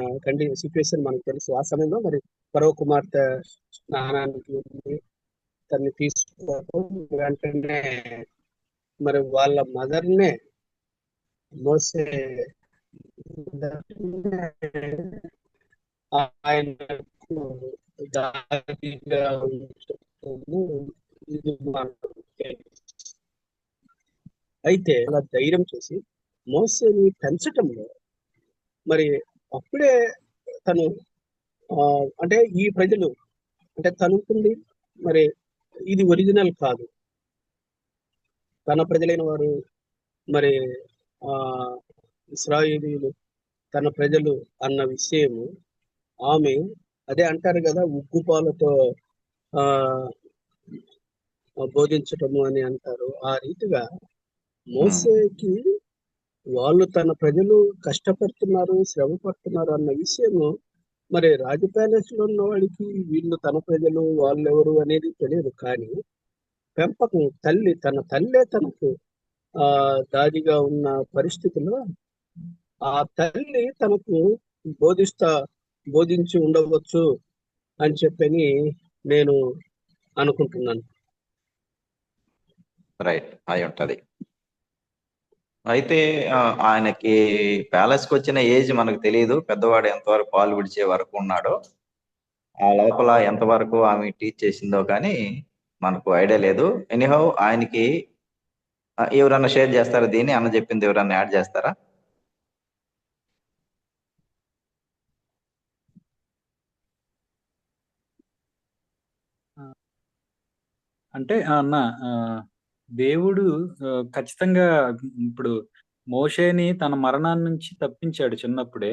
సిచ్యువేషన్ మనకు తెలుసు. ఆ సమయంలో మరి ఫరో కుమార్తె స్నానానికి తన్ని తీసుకోవడం వెంటనే మరి వాళ్ళ మదర్నే మోసే ఆయనకు దారిగా అయితే అలా ధైర్యం చేసి మోసేని పెంచటంలో మరి అప్పుడే తను అంటే ఈ ప్రజలు అంటే తనుకుంది మరి ఇది ఒరిజినల్ కాదు, తన ప్రజలైన వారు మరి ఇశ్రాయేలీయులు తన ప్రజలు అన్న విషయము ఆమె అదే అంటారు కదా, ఉగ్గుపాలతో బోధించటము అని అంటారు. ఆ రీతిగా మోసేకి వాళ్ళు తన ప్రజలు కష్టపడుతున్నారు, శ్రమ పడుతున్నారు అన్న విషయము మరి రాజ ప్యాలెస్ లో ఉన్న వాడికి వీళ్ళు తన ప్రజలు వాళ్ళెవరు అనేది తెలియదు. కానీ పెంపకం తన తల్లే తనకు దాదిగా ఉన్న పరిస్థితిలో ఆ తల్లి తనకు బోధించి ఉండవచ్చు అని చెప్పని నేను అనుకుంటున్నాను. రైట్, అయి ఉంటది. అయితే ఆయనకి ప్యాలెస్కి వచ్చిన ఏజ్ మనకు తెలియదు, పెద్దవాడు ఎంతవరకు పాలు విడిచే వరకు ఉన్నాడో, ఆ లోపల ఎంతవరకు ఆమె టీచ్ చేసిందో కానీ మనకు ఐడియా లేదు. ఎనీహౌ ఆయనకి ఎవరన్నా షేర్ చేస్తారా దీన్ని? అన్న చెప్పింది ఎవరన్నా యాడ్ చేస్తారా? అంటే అన్న దేవుడు ఖచ్చితంగా ఇప్పుడు మోషేని తన మరణాన్ని నుంచి తప్పించాడు చిన్నప్పుడే.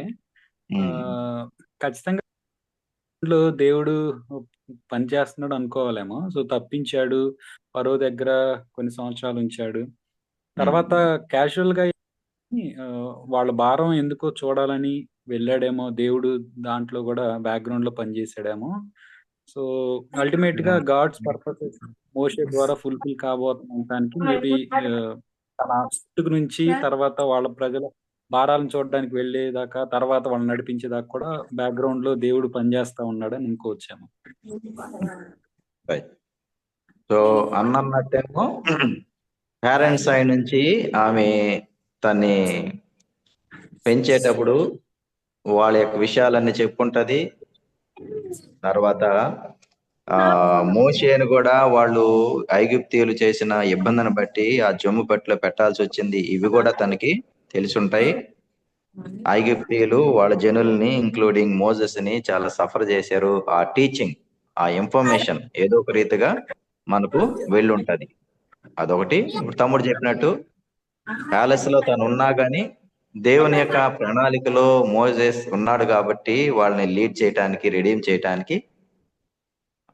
ఖచ్చితంగా దేవుడు పని చేస్తున్నాడు అనుకోవాలేమో. సో తప్పించాడు, ఫరో దగ్గర కొన్ని సంవత్సరాలు ఉంచాడు. తర్వాత క్యాజువల్ గా వాళ్ళ భారం ఎందుకో చూడాలని వెళ్ళాడేమో దేవుడు, దాంట్లో కూడా బ్యాక్గ్రౌండ్ లో పనిచేసాడేమో. సో అల్టిమేట్ గా గాడ్స్ పర్పస్ మోషే ద్వారా ఫుల్ఫిల్ కాబోతానికి మేబీ తన చుట్టుకు నుంచి తర్వాత వాళ్ళ ప్రజల భారాలను చూడడానికి వెళ్ళేదాకా, తర్వాత వాళ్ళని నడిపించేదాకా కూడా బ్యాక్గ్రౌండ్ లో దేవుడు పనిచేస్తా ఉన్నాడని అనుకోవచ్చేమో. సో అన్నట్టేమో పేరెంట్స్ సైడ్ నుంచి ఆమె తన్ని పెంచేటప్పుడు వాళ్ళ యొక్క విషయాలన్నీ చెప్పుకుంటది. తర్వాత మోషేను కూడా వాళ్ళు ఐగుప్తీయులు చేసిన ఇబ్బందిని బట్టి ఆ జమ్ము పట్టులో పెట్టాల్సి వచ్చింది, ఇవి కూడా తనకి తెలిసుంటాయి. ఐగుప్తీయులు వాళ్ళ జనుల్ని ఇంక్లూడింగ్ మోజెస్ ని చాలా సఫర్ చేశారు. ఆ టీచింగ్, ఆ ఇన్ఫర్మేషన్ ఏదో ఒక రీతిగా మనకు వెళ్ళుంటది. అదొకటి. ఇప్పుడు తమ్ముడు చెప్పినట్టు ప్యాలెస్ లో తను ఉన్నా గానీ దేవుని యొక్క ప్రణాళికలో మోజెస్ ఉన్నాడు కాబట్టి వాళ్ళని లీడ్ చేయటానికి, రెడీమ్ చేయటానికి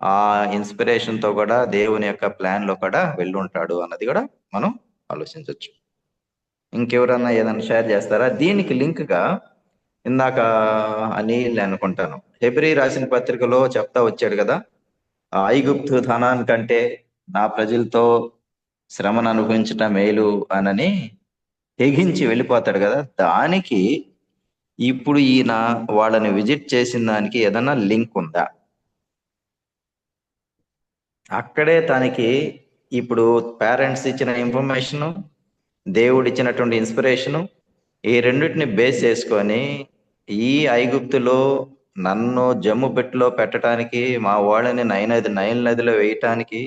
ఆ ఇన్స్పిరేషన్ తో కూడా దేవుని యొక్క ప్లాన్ లో కూడా వెళ్ళుంటాడు అన్నది కూడా మనం ఆలోచించవచ్చు. ఇంకెవరన్నా ఏదైనా షేర్ చేస్తారా? దీనికి లింక్ గా ఇందాక అనిల్ అనుకుంటాను హెబ్రీ రాసిన పత్రికలో చెప్తా వచ్చాడు కదా, ఐగుప్తు ధనానికంటే నా ప్రజలతో శ్రమను అనుభవించటం మేలు అనని తెగించి వెళ్ళిపోతాడు కదా. దానికి ఇప్పుడు ఈయన వాళ్ళని విజిట్ చేసిన దానికి ఏదన్నా లింక్ ఉందా? అక్కడే తనకి ఇప్పుడు పేరెంట్స్ ఇచ్చిన ఇన్ఫర్మేషన్, దేవుడు ఇచ్చినటువంటి ఇన్స్పిరేషను, ఈ రెండింటిని బేస్ చేసుకొని ఈ ఐగుప్తులో నన్ను జమ్ము పెట్టిలో పెట్టడానికి, మా వాళ్ళని నైల్ నదిలో వేయటానికి,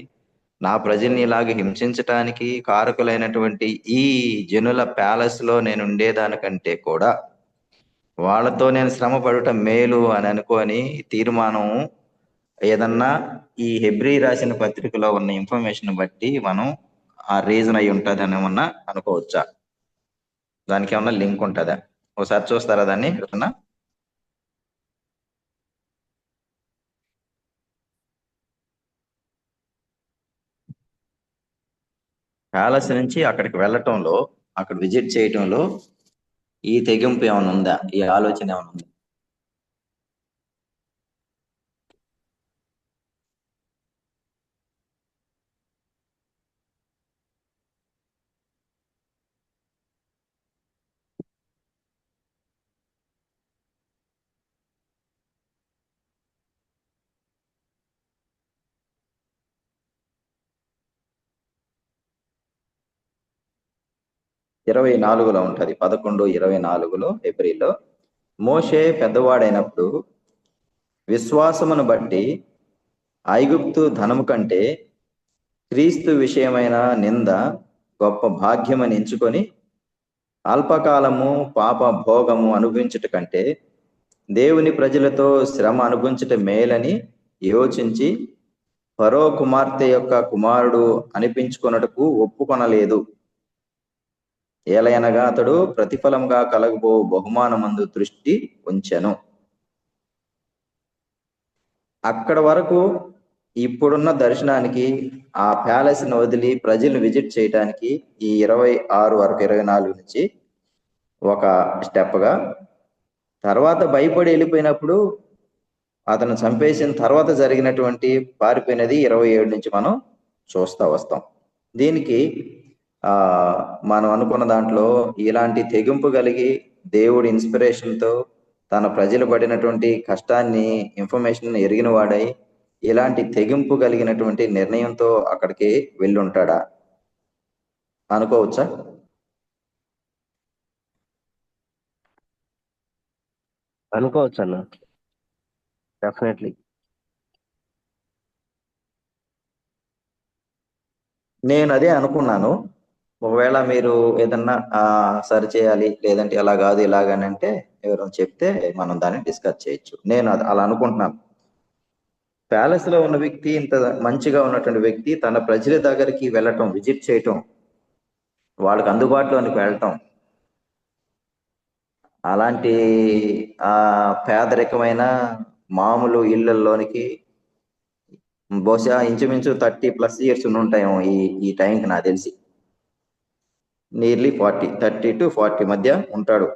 నా ప్రజల్ని ఇలాగ హింసించటానికి కారకులైనటువంటి ఈ జనుల ప్యాలెస్ లో నేను ఉండేదానికంటే కూడా వాళ్ళతో నేను శ్రమ పడటం మేలు అని అనుకొని తీర్మానం ఏదన్నా ఈ హెబ్రీ రాసిన పత్రికలో ఉన్న ఇన్ఫర్మేషన్ బట్టి మనం ఆ రీజన్ అయి ఉంటుంది అని ఏమన్నా అనుకోవచ్చా? దానికి ఏమన్నా లింక్ ఉంటుందా? ఒకసారి చూస్తారా దాన్ని? ఏమన్నా ప్యాలెస్ నుంచి అక్కడికి వెళ్ళటంలో, అక్కడ విజిట్ చేయటంలో ఈ తెగింపు ఏమైనా ఉందా? ఈ ఆలోచన ఏమైనా ఉందా? ఇరవై 24లో ఉంటది, 11:24 ఏప్రిల్లో. మోషే పెద్దవాడైనప్పుడు విశ్వాసమును బట్టి ఐగుప్తు ధనము కంటే క్రీస్తు విషయమైన నింద గొప్ప భాగ్యమని ఎంచుకొని అల్పకాలము పాప భోగము అనుభవించుట కంటే దేవుని ప్రజలతో శ్రమ అనుభవించుట మేలని యోచించి ఫరో కుమార్తె యొక్క కుమారుడు అనిపించుకొనుటకు ఒప్పుకొనలేదు. ఏలయనగా అతడు ప్రతిఫలంగా కలగబో బహుమానమందు దృష్టి ఉంచెను. అక్కడ వరకు ఇప్పుడున్న దర్శనానికి ఆ ప్యాలెస్ ను వదిలి ప్రజలను విజిట్ చేయడానికి ఈ 26 వరకు 24 నుంచి ఒక స్టెప్ గా, తర్వాత భయపడి వెళ్ళిపోయినప్పుడు అతను చంపేసిన తర్వాత జరిగినటువంటి పారిపోయినది 27 నుంచి మనం చూస్తా వస్తాం. దీనికి మనం అనుకున్న దాంట్లో ఇలాంటి తెగింపు కలిగి దేవుడి ఇన్స్పిరేషన్తో తన ప్రజలు పడినటువంటి కష్టాన్ని ఇన్ఫర్మేషన్ ఎరిగిన వాడై ఇలాంటి తెగింపు కలిగినటువంటి నిర్ణయంతో అక్కడికి వెళ్ళి ఉంటాడా అనుకోవచ్చా? అనుకోవచ్చు అన్న, డెఫినెట్లీ. నేను అదే అనుకున్నాను. ఒకవేళ మీరు ఏదన్నా సరి చేయాలి, లేదంటే అలా కాదు ఇలాగని అంటే ఎవరైనా చెప్తే మనం దాన్ని డిస్కస్ చేయొచ్చు. నేను అలా అనుకుంటున్నాను. ప్యాలెస్ లో ఉన్న వ్యక్తి, ఇంత మంచిగా ఉన్నటువంటి వ్యక్తి తన ప్రజల దగ్గరికి వెళ్ళటం, విజిట్ చేయటం, వాళ్ళకి అందుబాటులోనికి వెళ్ళటం, అలాంటి పేదరికమైన మామూలు ఇళ్లలోనికి బహుశా ఇంచుమించు 30+ ఇయర్స్ ఉంటాయేమో ఈ టైంకి నాకు తెలిసి. నియర్లీ 30 to 40 మధ్య ఉంటాడు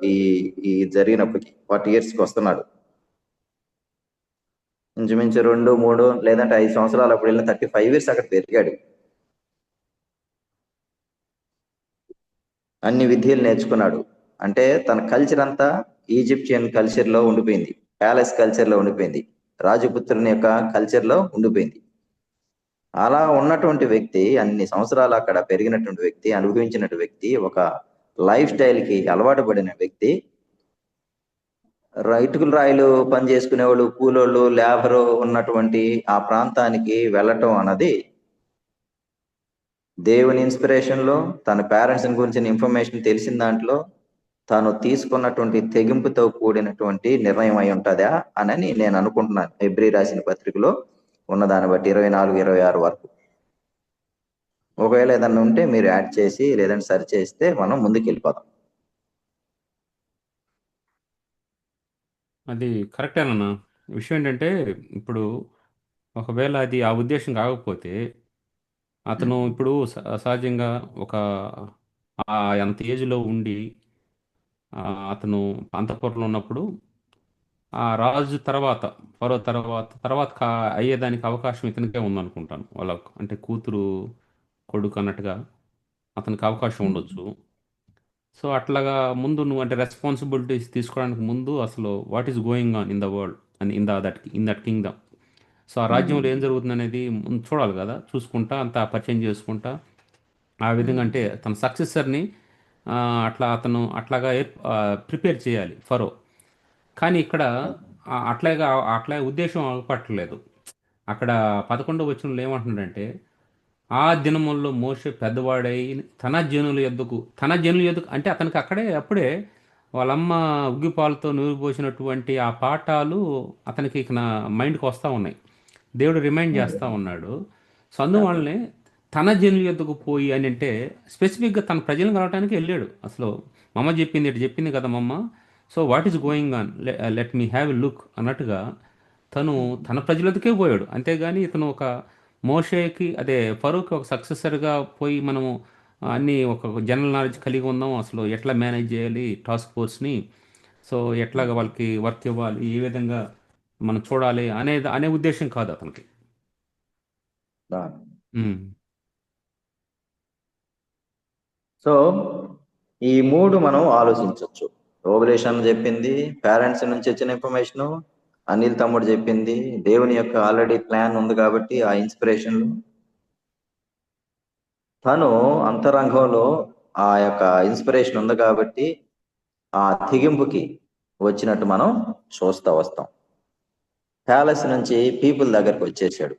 ఈ జరిగినప్పటికీ. 40 yearsకి వస్తున్నాడు. ఇంచుమించు 2, 3 లేదంటే 5 సంవత్సరాలు అప్పుడు వెళ్ళిన 35 years అక్కడ పెరిగాడు. అన్ని విద్యలు నేర్చుకున్నాడు. అంటే తన కల్చర్ అంతా ఈజిప్షియన్ కల్చర్లో ఉండిపోయింది, ప్యాలెస్ కల్చర్లో ఉండిపోయింది, రాజపుత్రుని యొక్క కల్చర్లో ఉండిపోయింది. అలా ఉన్నటువంటి వ్యక్తి, అన్ని సంవత్సరాలు అక్కడ పెరిగినటువంటి వ్యక్తి, అనుభవించినటువంటి వ్యక్తి, ఒక లైఫ్ స్టైల్కి అలవాటు పడిన వ్యక్తి, ఇటుకలు రాయిలు పని చేసుకునేవాళ్ళు, కూలోళ్ళు, లేబరు ఉన్నటువంటి ఆ ప్రాంతానికి వెళ్ళటం అన్నది దేవుని ఇన్స్పిరేషన్లో, తన పేరెంట్స్ గురించిన ఇన్ఫర్మేషన్ తెలిసిన దాంట్లో తాను తీసుకున్నటువంటి తెగింపుతో కూడినటువంటి నిర్ణయం అయి ఉంటుందా అని నేను అనుకుంటున్నాను. హెబ్రీ రాసిన పత్రికలో ఉన్న దాన్ని బట్టి 24, 26 వరకు. ఒకవేళ ఏదన్నా ఉంటే మీరు యాడ్ చేసి లేదంటే సరి చేస్తే మనం ముందుకు వెళ్ళిపోదాం. అది కరెక్టేనన్నా. విషయం ఏంటంటే ఇప్పుడు ఒకవేళ అది ఆ ఉద్దేశం కాకపోతే అతను ఇప్పుడు సహజంగా ఒక అంత ఏజ్లో ఉండి అతను అంతఃపురంలో ఉన్నప్పుడు ఆ రాజు తర్వాత ఫరో తర్వాత అయ్యేదానికి అవకాశం ఇతనికే ఉందనుకుంటాను. వాళ్ళకు అంటే కూతురు కొడుకు అన్నట్టుగా అతనికి అవకాశం ఉండొచ్చు. సో అట్లాగా ముందు నువ్వు అంటే రెస్పాన్సిబిలిటీస్ తీసుకోవడానికి ముందు అసలు what is going on in the world and in that Kingdom. So ఆ రాజ్యంలో ఏం జరుగుతుంది అనేది ముందు చూడాలి కదా, చూసుకుంటా అంతా పరిచయం చేసుకుంటా ఆ విధంగా అంటే తన సక్సెసర్ని అట్లాగా ప్రిపేర్ చేయాలి ఫరో. కానీ ఇక్కడ అట్లా ఉద్దేశం అగపట్టలేదు. అక్కడ 11వ వచనంలో ఏమంటున్నాడంటే ఆ దినముల్లో మోషే పెద్దవాడై తన జనుల యొద్దకు అంటే అతనికి అప్పుడే వాళ్ళమ్మ ఉగ్గిపాలతో నూరిపోసినటువంటి ఆ పాఠాలు అతనికి ఇక నా మైండ్కి వస్తూ ఉన్నాయి. దేవుడు రిమైండ్ చేస్తూ ఉన్నాడు. సో అందువల్లనే తన జనుల యొద్దకు పోయి అని అంటే స్పెసిఫిక్గా తన ప్రజలను కలవటానికి వెళ్ళాడు. అసలు మమ్మ చెప్పింది కదా మమ్మ, so what is going on, let me have a look అన్నట్టుగా తను తన ప్రజలకే పోయాడు. అంతేగాని ఇతను ఒక మోషేకి ఫరోకి ఒక సక్సెసర్గా పోయి మనము అన్నీ ఒక జనరల్ నాలెడ్జ్ కలిగి ఉందాం, అసలు ఎట్లా మేనేజ్ చేయాలి టాస్క్ ఫోర్స్ని, సో ఎట్లాగా వాళ్ళకి వర్క్ ఇవ్వాలి, ఏ విధంగా మనం చూడాలి అనే ఉద్దేశం కాదు అతనికి. సో ఈ 3 మనం ఆలోచించవచ్చు. ఓవలేషన్ చెప్పింది, పేరెంట్స్ నుంచి వచ్చిన ఇన్ఫర్మేషన్, అనిల్ తమ్ముడు చెప్పింది, దేవుని యొక్క ఆల్రెడీ ప్లాన్ ఉంది కాబట్టి ఆ ఇన్స్పిరేషన్లు, తను అంతరంగంలో ఆ యొక్క ఇన్స్పిరేషన్ ఉంది కాబట్టి ఆ తెగింపుకి వచ్చినట్టు మనం చూస్తూ వస్తాం. ప్యాలెస్ నుంచి పీపుల్ దగ్గరికి వచ్చేసాడు,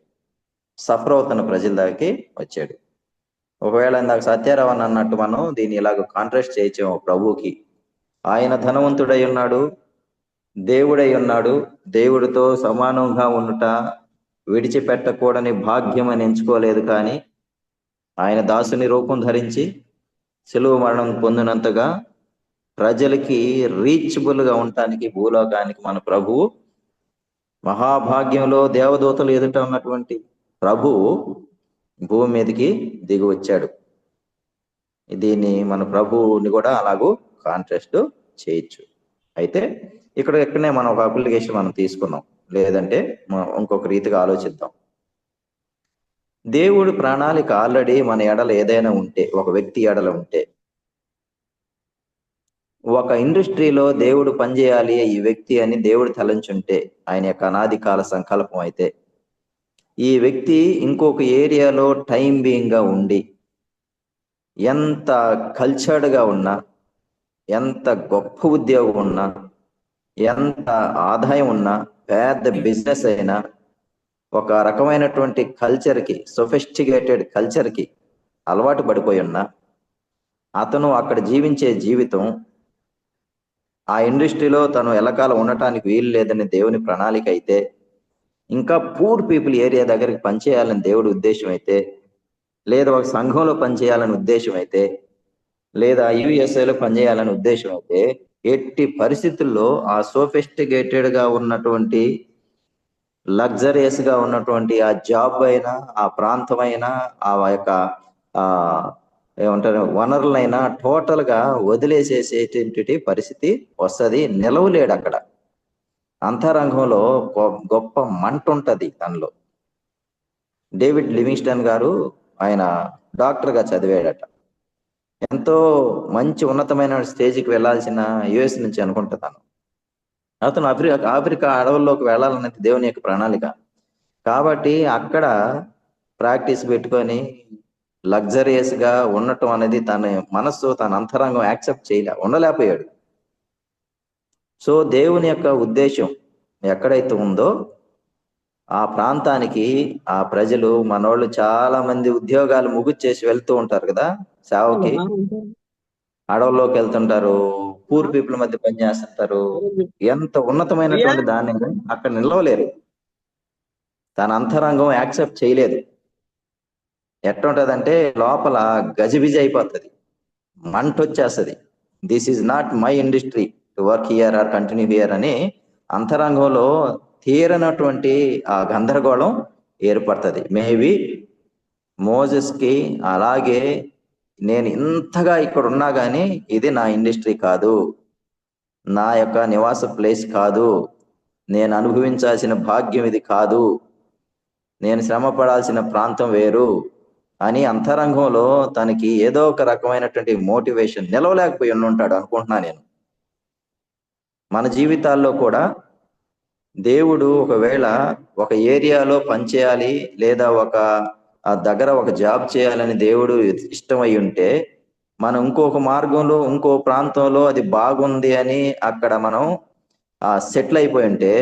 సఫర్ అవుతున్న ప్రజల దగ్గరికి వచ్చాడు. ఒకవేళ ఇందాక సత్యారావన్ అన్నట్టు మనం దీన్ని ఇలాగ కాంట్రాస్ట్ చేయొచ్చాము. ప్రభువుకి ఆయన ధనవంతుడై ఉన్నాడు, దేవుడై ఉన్నాడు, దేవుడితో సమానంగా ఉండుట విడిచిపెట్టకూడని భాగ్యం అని ఎంచుకోలేదు. కానీ ఆయన దాసుని రూపం ధరించి సిలువ మరణం పొందినంతగా ప్రజలకి రీచబుల్గా ఉండటానికి భూలోకానికి మన ప్రభువు, మహాభాగ్యంలో దేవదూతలు ఎదుట ఉన్నటువంటి ప్రభువు భూమి మీదకి దిగి వచ్చాడు. దీన్ని మన ప్రభువుని కూడా అలాగూ కాంట్రాస్ట్ చేయొచ్చు. అయితే ఇక్కడనే మనం ఒక అప్లికేషన్ మనం తీసుకున్నాం, లేదంటే ఇంకొక రీతిగా ఆలోచిద్దాం. దేవుడి ప్రణాళిక ఆల్రెడీ మన ఎడల ఏదైనా ఉంటే, ఒక వ్యక్తి ఎడల ఉంటే, ఒక ఇండస్ట్రీలో దేవుడు పనిచేయాలి ఈ వ్యక్తి అని దేవుడు తలంచుంటే, ఆయన యొక్క అనాది కాల సంకల్పం అయితే, ఈ వ్యక్తి ఇంకొక ఏరియాలో టైం బీయింగ్ గా ఉండి ఎంత కల్చర్డ్ గా ఉన్నా, ఎంత గొప్ప ఉద్యోగం ఉన్నా, ఎంత ఆదాయం ఉన్నా, పెద్ద బిజినెస్ అయినా, ఒక రకమైనటువంటి కల్చర్కి, సొఫిస్టికేటెడ్ కల్చర్కి అలవాటు పడిపోయి ఉన్నా, అతను అక్కడ జీవించే జీవితం ఆ ఇండస్ట్రీలో తను ఎల్లకాలం ఉండటానికి వీలు లేదని దేవుని ప్రణాళిక అయితే, ఇంకా పూర్ పీపుల్ ఏరియా దగ్గరికి పనిచేయాలని దేవుడి ఉద్దేశం అయితే, లేదా ఒక సంఘంలో పనిచేయాలని ఉద్దేశం అయితే, లేదా యుఎస్ఏలో పనిచేయాలని ఉద్దేశం అయితే, ఎట్టి పరిస్థితుల్లో ఆ సోఫిస్టికేటెడ్ గా ఉన్నటువంటి, లగ్జరియస్ గా ఉన్నటువంటి ఆ జాబ్ అయినా, ఆ ప్రాంతం అయినా, ఆ యొక్క ఆ ఏమంటారు వనరులైనా టోటల్ గా వదిలేసేసేటువంటి పరిస్థితి వస్తుంది. నిలవలేడు అక్కడ. అంతరంగంలో గొప్ప మంట ఉంటది తనలో. డేవిడ్ లివింగ్స్టన్ గారు ఆయన డాక్టర్ గా చదివాడట. ఎంతో మంచి ఉన్నతమైన స్టేజ్కి వెళ్లాల్సిన యుఎస్ నుంచి అనుకుంటున్నాను. అతను ఆఫ్రికా అడవుల్లోకి వెళ్ళాలన్నది దేవుని యొక్క ప్రణాళిక. కాబట్టి అక్కడ ప్రాక్టీస్ పెట్టుకొని లగ్జరియస్ గా ఉండటం అనేది తన మనస్సు, తన అంతరంగం యాక్సెప్ట్ ఉండలేకపోయాడు. సో దేవుని యొక్క ఉద్దేశం ఎక్కడైతే ఉందో ఆ ప్రాంతానికి ఆ ప్రజలు, మనోళ్ళు చాలా మంది ఉద్యోగాలు ముగిచ్చేసి వెళ్తూ ఉంటారు కదా సేవకి, అడవుల్లోకి వెళ్తుంటారు, పూర్ పీపుల్ మధ్య పనిచేస్తుంటారు. ఎంత ఉన్నతమైనటువంటి దాన్ని అక్కడ నిలవలేరు. తన అంతరంగం యాక్సెప్ట్ చేయలేదు. ఎట్టుంటదంటే లోపల గజిబిజి అయిపోతుంది, మంట వచ్చేస్తుంది. This is not my industry to work here or continue here అని అంతరంగంలో తీరనటువంటి ఆ గందరగోళం ఏర్పడుతుంది. మేబీ మోజెస్ కి అలాగే, నేను ఇంతగా ఇక్కడ ఉన్నా గానీ ఇది నా ఇండస్ట్రీ కాదు, నా యొక్క నివాస ప్లేస్ కాదు, నేను అనుభవించాల్సిన భాగ్యం ఇది కాదు, నేను శ్రమ పడాల్సిన ప్రాంతం వేరు అని అంతరంగంలో తనకి ఏదో ఒక రకమైనటువంటి మోటివేషన్ నిలవలేకపోయి ఉంటాడు అనుకుంటున్నా నేను. మన జీవితాల్లో కూడా దేవుడు ఒకవేళ ఒక ఏరియాలో పనిచేయాలి, లేదా ఒక దగ్గర ఒక జాబ్ చేయాలని దేవుడు ఇష్టమై ఉంటే, మనం ఇంకొక మార్గంలో, ఇంకో ప్రాంతంలో అది బాగుంది అని అక్కడ మనం సెటిల్ అయిపోయి ఉంటే,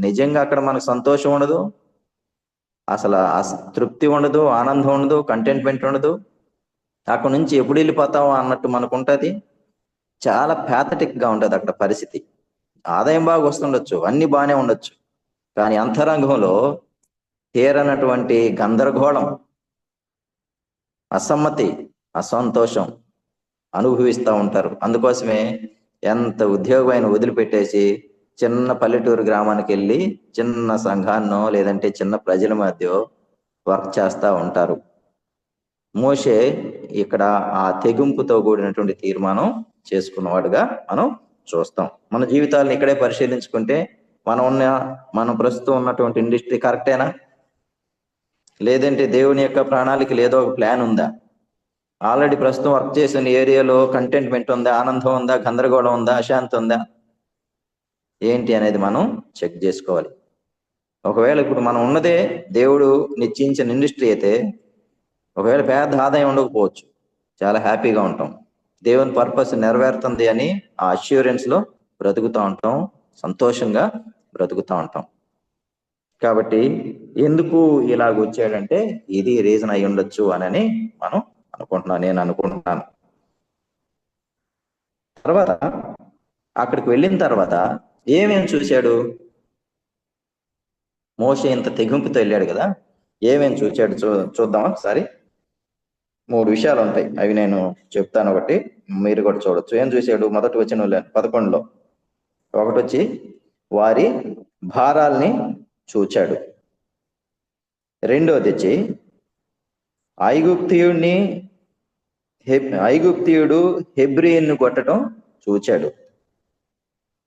నిజంగా అక్కడ మనకు సంతోషం ఉండదు, అసలు తృప్తి ఉండదు, ఆనందం ఉండదు, కంటెంట్మెంట్ ఉండదు. అక్కడ నుంచి ఎప్పుడు వెళ్ళిపోతాం అన్నట్టు మనకు ఉంటది. చాలా ప్యాథటిక్ గా ఉంటది అక్కడ పరిస్థితి. ఆదాయం బాగా వస్తుండొచ్చు, అన్ని బాగానే ఉండొచ్చు, కానీ అంతరంగంలో తీరనటువంటి గందరగోళం, అసమ్మతి, అసంతోషం అనుభవిస్తూ ఉంటారు. అందుకోసమే ఎంత ఉద్యోగమైన వదిలిపెట్టేసి చిన్న పల్లెటూరు గ్రామానికి వెళ్ళి చిన్న సంఘాన్నో లేదంటే చిన్న ప్రజల మధ్య వర్క్ చేస్తూ ఉంటారు. మోషే ఇక్కడ ఆ తెగింపుతో కూడినటువంటి తీర్మానం చేసుకున్నవాడుగా మనం చూస్తాం. మన జీవితాలను ఇక్కడే పరిశీలించుకుంటే మనం ప్రస్తుతం ఉన్నటువంటి ఇండస్ట్రీ కరెక్టేనా, లేదంటే దేవుని యొక్క ప్రణాళిక ఏదో ఒక ప్లాన్ ఉందా, ఆల్రెడీ ప్రస్తుతం వర్క్ చేసిన ఏరియాలో కంటెంట్మెంట్ ఉందా, ఆనందం ఉందా, గందరగోళం ఉందా, అశాంతి ఉందా, ఏంటి అనేది మనం చెక్ చేసుకోవాలి. ఒకవేళ ఇప్పుడు మనం ఉన్నదే దేవుడు నిశ్చయించిన ఇండస్ట్రీ అయితే, ఒకవేళ పెద్ద ఆదాయం ఉండకపోవచ్చు, చాలా హ్యాపీగా ఉంటాం, దేవుని పర్పస్ నెరవేరుతుంది అని ఆ అష్యూరెన్స్ లో బ్రతుకుతూ ఉంటాం, సంతోషంగా బ్రతుకుతూ ఉంటాం. కాబట్టి ఎందుకు ఇలాగ వచ్చాడంటే ఇది రీజన్ అయి ఉండొచ్చు అని మనం నేను అనుకుంటున్నాను. తర్వాత అక్కడికి వెళ్ళిన తర్వాత ఏమేమి చూశాడు మోషే? ఇంత తెగింపుతో వెళ్ళాడు కదా, ఏమేమి చూశాడు చూద్దామా ఒకసారి. 3 విషయాలు ఉంటాయి, అవి నేను చెప్తాను, ఒకటి మీరు కూడా చూడొచ్చు. ఏం చూశాడు? మొదటి వచనం 11లో ఒకటి వచ్చి వారి భారాల్ని చూచాడు. రెండోది వచ్చి ఐగుప్తియుడు హెబ్రీయుని కొట్టడం చూచాడు.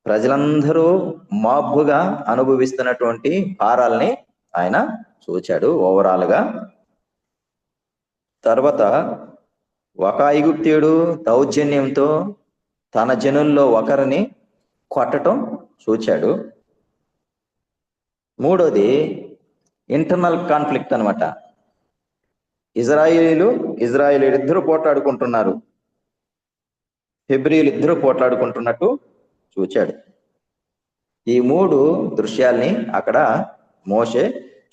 ప్రజలందరూ మాబ్బుగా అనుభవిస్తున్నటువంటి భారాల్ని ఆయన చూచాడు ఓవరాల్ గా. తర్వాత ఒక ఐగుప్తియుడు దౌర్జన్యంతో తన జనుల్లో ఒకరిని కొట్టడం చూచాడు. మూడోది ఇంటర్నల్ కాన్ఫ్లిక్ట్ అనమాట. ఇజ్రాయేలీలు ఇద్దరు పోట్లాడుకుంటున్నారు, హెబ్రీయులు ఇద్దరు పోట్లాడుకుంటున్నట్టు చూచాడు. ఈ 3 దృశ్యాల్ని అక్కడ మోషే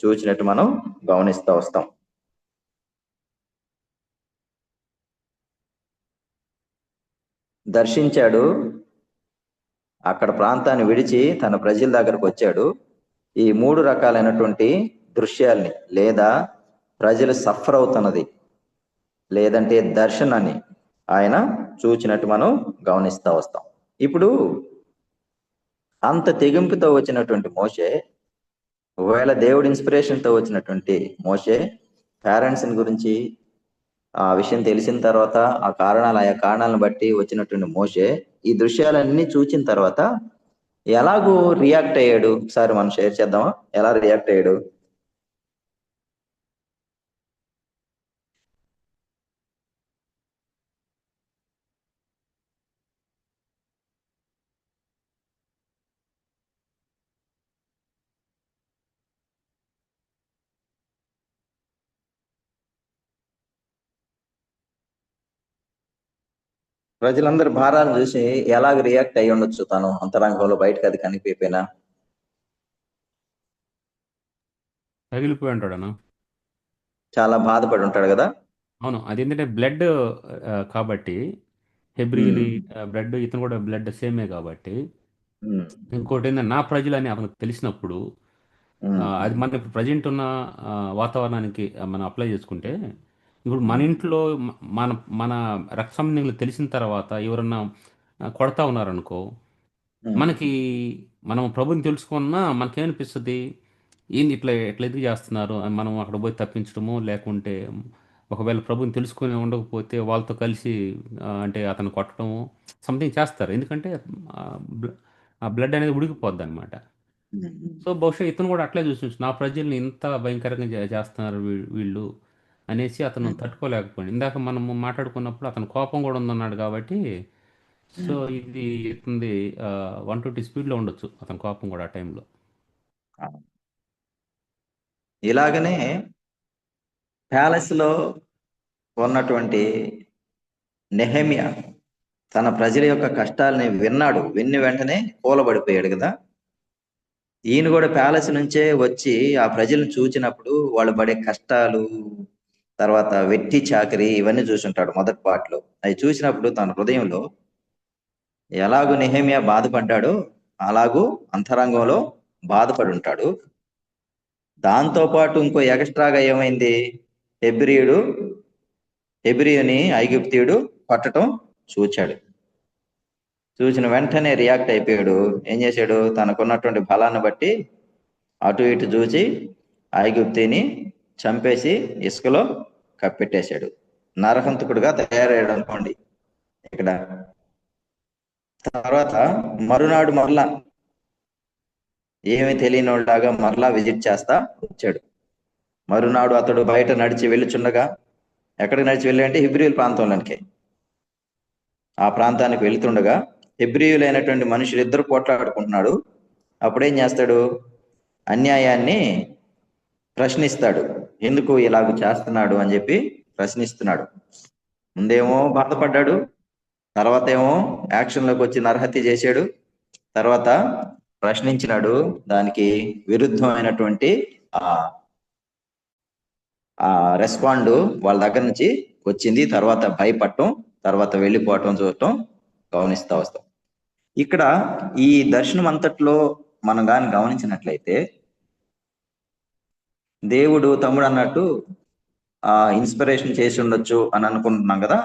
చూచినట్టు మనం గమనిస్తూ వస్తాం. దర్శించాడు, అక్కడ ప్రాంతాన్ని విడిచి తన ప్రజల దగ్గరకు వచ్చాడు. ఈ 3 రకాలైనటువంటి దృశ్యాల్ని, లేదా ప్రజలు సఫర్ అవుతున్నది, లేదంటే దర్శనాన్ని ఆయన చూచినట్టు మనం గమనిస్తూ వస్తాం. ఇప్పుడు అంత తెగింపుతో వచ్చినటువంటి మోషే, ఒకవేళ దేవుడి ఇన్స్పిరేషన్తో వచ్చినటువంటి మోషే, పేరెంట్స్ని గురించి ఆ విషయం తెలిసిన తర్వాత ఆయా కారణాలను బట్టి వచ్చినటువంటి మోషే ఈ దృశ్యాలన్నీ చూచిన తర్వాత ఎలాగూ రియాక్ట్ అయ్యాడు? ఒకసారి మనం షేర్ చేద్దామా? ఎలా రియాక్ట్ అయ్యాడు? ప్రజలందరి భారాలను చూసి ఎలాగ రియాక్ట్ అయ్యి ఉండొచ్చు తను అంతరంగంలో, బయటకు అది కనిపిపోయినా? తగిలిపోయి ఉంటాడు అన్న. చాలా బాధపడి ఉంటాడు కదా. అవును, అది ఏంటంటే బ్లడ్ కాబట్టి, హెబ్రీలి బ్లడ్, ఇతను కూడా బ్లడ్ సేమే కాబట్టి. ఇంకోటి ఏంటంటే నా ప్రజలు అని అతనికి తెలిసినప్పుడు, అది మన ఇప్పుడు ప్రజెంట్ ఉన్న వాతావరణానికి మనం అప్లై చేసుకుంటే, ఇప్పుడు మన ఇంట్లో మన మన రక్త సంబంధికులు తెలిసిన తర్వాత ఎవరన్నా కొడతా ఉన్నారనుకో, మనకి మనం ప్రభుని తెలుసుకున్నా మనకేమనిపిస్తుంది, ఏంది ఇట్లా ఎందుకు చేస్తున్నారు అని మనం అక్కడ పోయి తప్పించడము, లేకుంటే ఒకవేళ ప్రభుని తెలుసుకుని ఉండకపోతే వాళ్ళతో కలిసి అంటే అతను కొట్టడము సంథింగ్ చేస్తారు. ఎందుకంటే ఆ బ్లడ్ అనేది ఉడికిపోద్ది అనమాట. సో బహుశా ఇతను కూడా అట్లే చూసి నా ప్రజల్ని ఇంత భయంకరంగా చేస్తున్నారు వీళ్ళు అనేసి అతను తట్టుకోలేకపోయింది. ఇందాక మనము మాట్లాడుకున్నప్పుడు అతను కోపం కూడా ఉందన్నాడు కాబట్టి, సో ఇది ఇతనిది 120 స్పీడ్లో ఉండొచ్చు అతని కోపం కూడా ఆ టైంలో. ఇలాగనే ప్యాలెస్ లో ఉన్నటువంటి నెహెమియా తన ప్రజల యొక్క కష్టాలని విన్నాడు. విన్ని వెంటనే కూలబడిపోయాడు కదా. ఈయన కూడా ప్యాలెస్ నుంచే వచ్చి ఆ ప్రజలను చూచినప్పుడు వాళ్ళు పడే కష్టాలు, తర్వాత వెట్టి చాకరీ, ఇవన్నీ చూసుంటాడు మొదటి పాటలో. అవి చూసినప్పుడు తన హృదయంలో ఎలాగూ నెహెమియా బాధపడ్డాడో అలాగూ అంతరంగంలో బాధపడి ఉంటాడు. దాంతో పాటు ఇంకో ఎక్స్ట్రాగా ఏమైంది, హెబ్రీయుని ఐగుప్తీయుడు కొట్టడం చూచాడు. చూసిన వెంటనే రియాక్ట్ అయిపోయాడు. ఏం చేశాడు? తనకున్నటువంటి బలాన్ని బట్టి అటు ఇటు చూసి ఐగుప్తిని చంపేసి ఇసుకలో కప్పెట్టేశాడు. నరహంతకుడుగా తయారయ్యాడు అనుకోండి ఇక్కడ. తర్వాత మరునాడు మరలా ఏమి తెలియనిలాగా మరలా విజిట్ చేస్తా వచ్చాడు. మరునాడు అతడు బయట నడిచి వెళ్ళుచుండగా, ఎక్కడికి నడిచి వెళ్ళాడంటే హెబ్రీయుల ప్రాంతంలోనికి. ఆ ప్రాంతానికి వెళ్తుండగా హెబ్రీయులైనటువంటి మనుషులు ఇద్దరు పోట్లాడుకుంటున్నాడు. అప్పుడేం చేస్తాడు? అన్యాయాన్ని ప్రశ్నిస్తాడు. ఎందుకు ఇలాగ చేస్తున్నాడు అని చెప్పి ప్రశ్నిస్తున్నాడు. ముందేమో బాధపడ్డాడు, తర్వాత ఏమో యాక్షన్లోకి వచ్చి నరహత్య చేశాడు, తర్వాత ప్రశ్నించినాడు. దానికి విరుద్ధమైనటువంటి ఆ రెస్పాండ్ వాళ్ళ దగ్గర నుంచి వచ్చింది. తర్వాత భయపడటం, తర్వాత వెళ్ళిపోవటం చూడటం గమనిస్తూ వస్తాం. ఇక్కడ ఈ దర్శనం అంతట్లో మనం కానీ గమనించినట్లయితే, దేవుడు తమ్ముడు అన్నట్టు ఇన్స్పిరేషన్ చేసి ఉండొచ్చు అని అనుకుంటున్నాం కదా.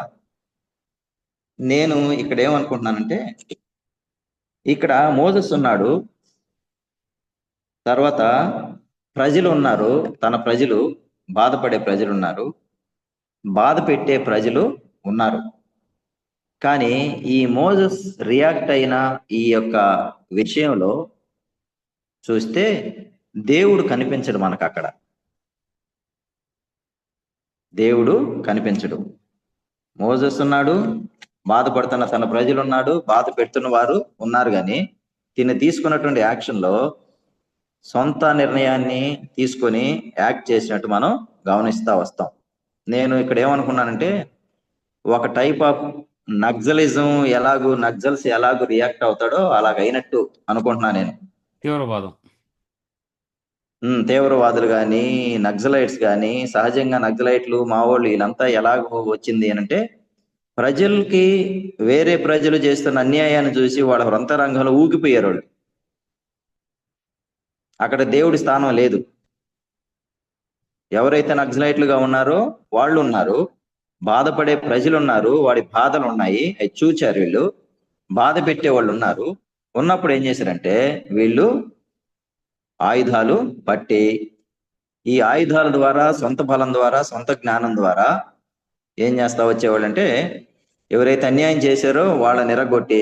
నేను ఇక్కడ ఏమనుకుంటున్నానంటే, ఇక్కడ మోసెస్ ఉన్నాడు, తర్వాత ప్రజలు ఉన్నారు, తన ప్రజలు, బాధపడే ప్రజలు ఉన్నారు, బాధ పెట్టే ప్రజలు ఉన్నారు. కానీ ఈ మోసెస్ రియాక్ట్ అయిన ఈ యొక్క విషయంలో చూస్తే దేవుడు కనిపించడు మనకు. అక్కడ దేవుడు కనిపించడు. మోసెస్ ఉన్నాడు, బాధపడుతున్న తన ప్రజలు ఉన్నాడు, బాధ పెడుతున్న వారు ఉన్నారు, కానీ తిని తీసుకున్నటువంటి యాక్షన్ లో సొంత నిర్ణయాన్ని తీసుకొని యాక్ట్ చేసినట్టు మనం గమనిస్తా వస్తాం. నేను ఇక్కడ ఏమనుకున్నానంటే, ఒక టైప్ ఆఫ్ నక్సలిజం నక్సల్స్ ఎలాగూ రియాక్ట్ అవుతాడో అలాగైనట్టు అనుకుంటున్నా నేను. తీవ్రవాదం. తీవ్రవాదులు కానీ నక్సలైట్స్ కానీ సహజంగా నక్సలైట్లు మావోళ్ళు వీళ్ళంతా ఎలాగో వచ్చింది అంటే, ప్రజలకి వేరే ప్రజలు చేస్తున్న అన్యాయాన్ని చూసి వాళ్ళ హృంతరంగంలో ఊగిపోయారు వాళ్ళు. అక్కడ దేవుడి స్థానం లేదు. ఎవరైతే నక్సలైట్లుగా ఉన్నారో వాళ్ళు ఉన్నారు, బాధపడే ప్రజలు ఉన్నారు, వాడి బాధలు ఉన్నాయి, అవి చూచారు వీళ్ళు. బాధ పెట్టే వాళ్ళు ఉన్నారు. ఉన్నప్పుడు ఏం చేశారంటే, వీళ్ళు ఆయుధాలు పట్టి ఈ ఆయుధాల ద్వారా, సొంత బలం ద్వారా, సొంత జ్ఞానం ద్వారా ఏం చేస్తా వచ్చేవాళ్ళు అంటే, ఎవరైతే అన్యాయం చేశారో వాళ్ళని ఎరగొట్టి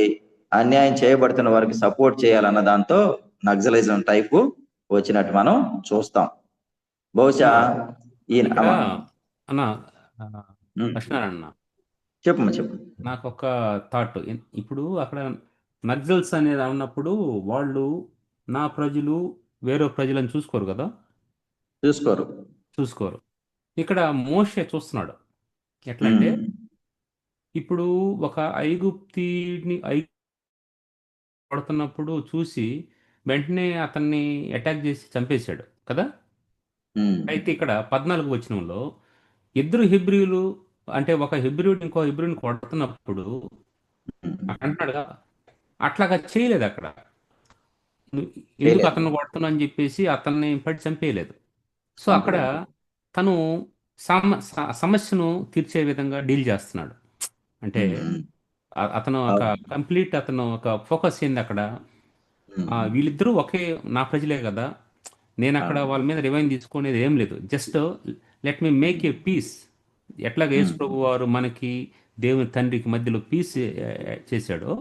అన్యాయం చేయబడుతున్న వారికి సపోర్ట్ చేయాలన్న దాంతో నక్సలిజం టైపు వచ్చినట్టు మనం చూస్తాం. బహుశా ఈయన ఇక్కడ అన్న లక్ష్మీనారాయణ, చెప్పు. నాకు ఒక థాట్. ఇప్పుడు అక్కడ నక్సల్స్ అనేది అన్నప్పుడు వాళ్ళు నా ప్రజలు వేరే ప్రజలను చూసుకోరు కదా, చూసుకోరు. ఇక్కడ మోషే చూస్తున్నాడు. ఎట్లా అంటే, ఇప్పుడు ఒక ఐగుప్తిని పడుతున్నప్పుడు చూసి వెంటనే అతన్ని అటాక్ చేసి చంపేశాడు కదా. అయితే ఇక్కడ 14 వచనంలో ఇద్దరు హెబ్రీయులు, అంటే ఒక హెబ్రీయుడు ఇంకో హెబ్రీయుని కొడుతున్నప్పుడు అంటున్నాడు కదా, అట్లాగా చేయలేదు అక్కడ. ఎందుకు అతను కొడుతున్నా అని చెప్పేసి అతన్ని పడి చంపేయలేదు. సో అక్కడ తను సమస్యను తీర్చే విధంగా డీల్ చేస్తున్నాడు. అంటే అతను ఒక ఫోకస్ ఏంది అక్కడ, వీళ్ళిద్దరూ ఒకే నా ప్రజలే కదా, నేను అక్కడ వాళ్ళ మీద రివైన్ తీసుకునేది ఏం లేదు. Just let me make a peace. ఎట్లాగ యేసు ప్రభు వారు మనకి దేవుని తండ్రికి మధ్యలో పీస్ చేశాడో,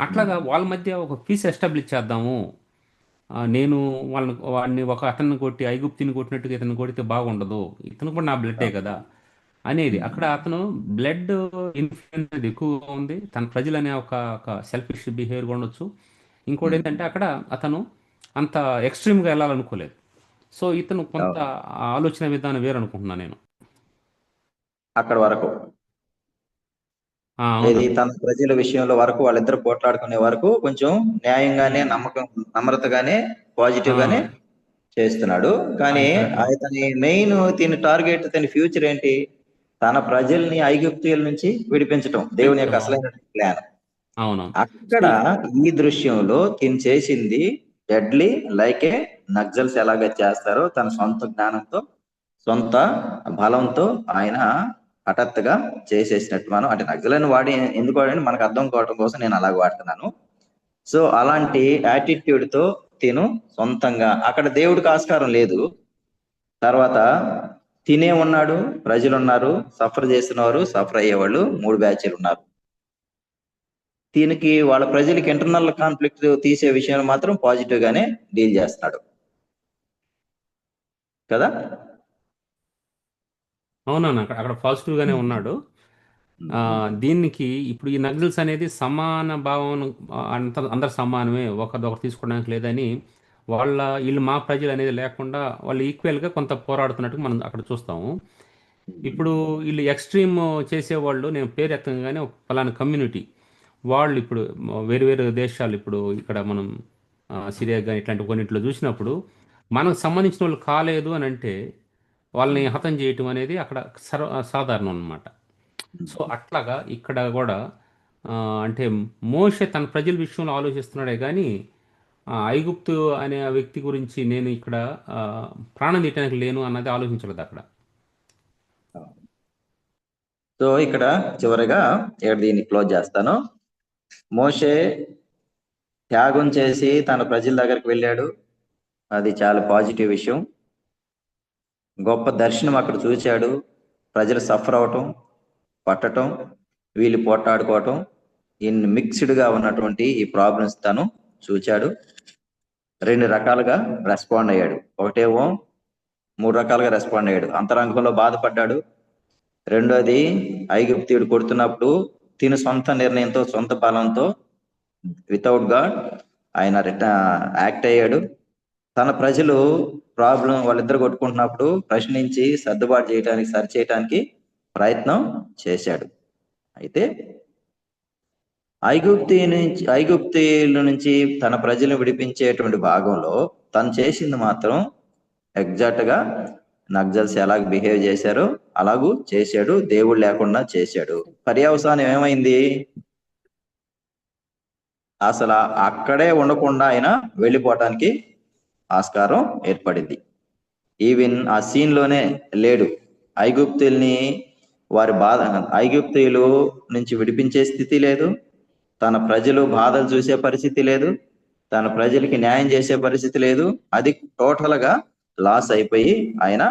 అట్లాగా వాళ్ళ మధ్య ఒక పీస్ ఎస్టాబ్లిష్ చేద్దాము. నేను వాడిని అతన్ని కొట్టి ఐగుప్తిని కొట్టినట్టుగా ఇతను కొడితే బాగుండదు, ఇతను కూడా నా బ్లడ్డే కదా అనేది. అక్కడ అతను బ్లడ్ ఇన్ఫ్లుయెన్స్ అనేది ఎక్కువగా ఉంది. తన ప్రజలనే ఒక సెల్ఫిష్ బిహేవియర్ ఉండొచ్చు. ఇంకోటి ఏంటంటే, అక్కడ అతను అంత ఎక్స్ట్రీమ్గా వెళ్ళాలనుకోలేదు. సో ఇతను కొంత ఆలోచన విధానం వేరు అనుకుంటున్నాను నేను అక్కడ వరకు. తన ప్రజల విషయంలో వరకు వాళ్ళిద్దరు పోట్లాడుకునే వరకు కొంచెం న్యాయంగానే, నమ్రతగానే, పాజిటివ్ గానే చేస్తున్నాడు. కానీ అతని మెయిన్ టార్గెట్, తన ఫ్యూచర్ ఏంటి? తన ప్రజల్ని ఐగుప్తీయుల నుంచి విడిపించటం దేవుని యొక్క అసలైన ప్లాన్. అక్కడ ఈ దృశ్యంలో తిని చేసింది డెడ్లీ లైకే నక్సల్స్ ఎలాగ చేస్తారో తన సొంత జ్ఞానంతో, సొంత బలంతో ఆయన హఠాత్తుగా చేసేసినట్టు మనం, అంటే నక్సలని వాడి ఎందుకు వాడని మనకు అర్థం కావడం కోసం నేను అలాగ వాడుతున్నాను. సో అలాంటి యాటిట్యూడ్ తో తిను సొంతంగా, అక్కడ దేవుడికి ఆస్కారం లేదు. తర్వాత తినే ఉన్నాడు, ప్రజలు ఉన్నారు, సఫర్ చేస్తున్నవారు, సఫర్ అయ్యేవాళ్ళు 3 బ్యాచ్లు ఉన్నారు. దీనికి వాళ్ళ ప్రజలకి ఇంటర్నల్ కాన్ఫ్లిక్ట్ తీసే విషయంలో మాత్రం పాజిటివ్ గానే డీల్ చేస్తున్నాడు కదా. అవునన్నా, అక్కడ పాజిటివ్ గానే ఉన్నాడు. దీనికి ఇప్పుడు ఈ నక్సల్స్ అనేది సమాన భావం, అందరు సమానమే, ఒకరు తీసుకోవడానికి లేదని వీళ్ళు మా ప్రజలు అనేది లేకుండా వాళ్ళు ఈక్వల్గా కొంత పోరాడుతున్నట్టు మనం అక్కడ చూస్తాము. ఇప్పుడు వీళ్ళు ఎక్స్ట్రీమ్ చేసేవాళ్ళు, నేను పేరు ఎత్తగానే ఫలానా కమ్యూనిటీ వాళ్ళు ఇప్పుడు వేరు వేరు దేశాలు, ఇప్పుడు ఇక్కడ మనం సిరియా కానీ ఇట్లాంటి కొన్నింటిలో చూసినప్పుడు మనకు సంబంధించిన వాళ్ళు కాలేదు అని అంటే వాళ్ళని హతం చేయటం అనేది అక్కడ సాధారణం అన్నమాట. సో అట్లాగా ఇక్కడ కూడా అంటే మోషే తన ప్రజల విషయంలో ఆలోచిస్తున్నాడే కానీ ఐగుప్తు అనే వ్యక్తి గురించి నేను ఇక్కడ ప్రాణం తీయటానికి లేను అన్నది ఆలోచించలేదు అక్కడ. సో ఇక్కడ చివరిగా దీన్ని క్లోజ్ చేస్తాను. మోషే త్యాగం చేసి తన ప్రజల దగ్గరికి వెళ్ళాడు, అది చాలా పాజిటివ్ విషయం. గొప్ప దర్శనం అక్కడ చూశాడు. ప్రజలు సఫర్ అవటం, పట్టటం, వీళ్ళు పోట్లాడుకోవటం, మిక్స్డ్గా ఉన్నటువంటి ఈ ప్రాబ్లమ్స్ తను చూచాడు. 2 రకాలుగా రెస్పాండ్ అయ్యాడు. ఒకటేమో 3 రకాలుగా రెస్పాండ్ అయ్యాడు. అంతరంగంలో బాధపడ్డాడు. రెండోది ఐగుప్తీయుడు కొడుతున్నప్పుడు తిను సొంత నిర్ణయంతో, సొంత బలంతో, వితౌట్ గాడ్ ఆయన యాక్ట్ అయ్యాడు. తన ప్రజలు ప్రాబ్లం వాళ్ళిద్దరు కొట్టుకుంటున్నప్పుడు ప్రశ్నించి సర్దుబాటు చేయడానికి, సరి చేయడానికి ప్రయత్నం చేశాడు. అయితే ఐగుప్తీయుల నుంచి తన ప్రజలను విడిపించేటువంటి భాగంలో తను చేసింది మాత్రం ఎగ్జాక్ట్ గా నక్సల్స్ ఎలాగ బిహేవ్ చేశారో అలాగూ చేశాడు. దేవుడు లేకుండా చేశాడు. పర్యవసానం ఏమైంది? అసలు అక్కడే ఉండకుండా ఆయన వెళ్ళిపోవటానికి ఆస్కారం ఏర్పడింది. ఈవెన్ ఆ సీన్ లోనే లేడు. ఐగుప్తుల్ని వారి బాధ, ఐగుప్తీయులు నుంచి విడిపించే స్థితి లేదు, తన ప్రజలు బాధలు చూసే పరిస్థితి లేదు, తన ప్రజలకి న్యాయం చేసే పరిస్థితి లేదు. అది టోటల్ గా లాస్ అయిపోయి ఆయన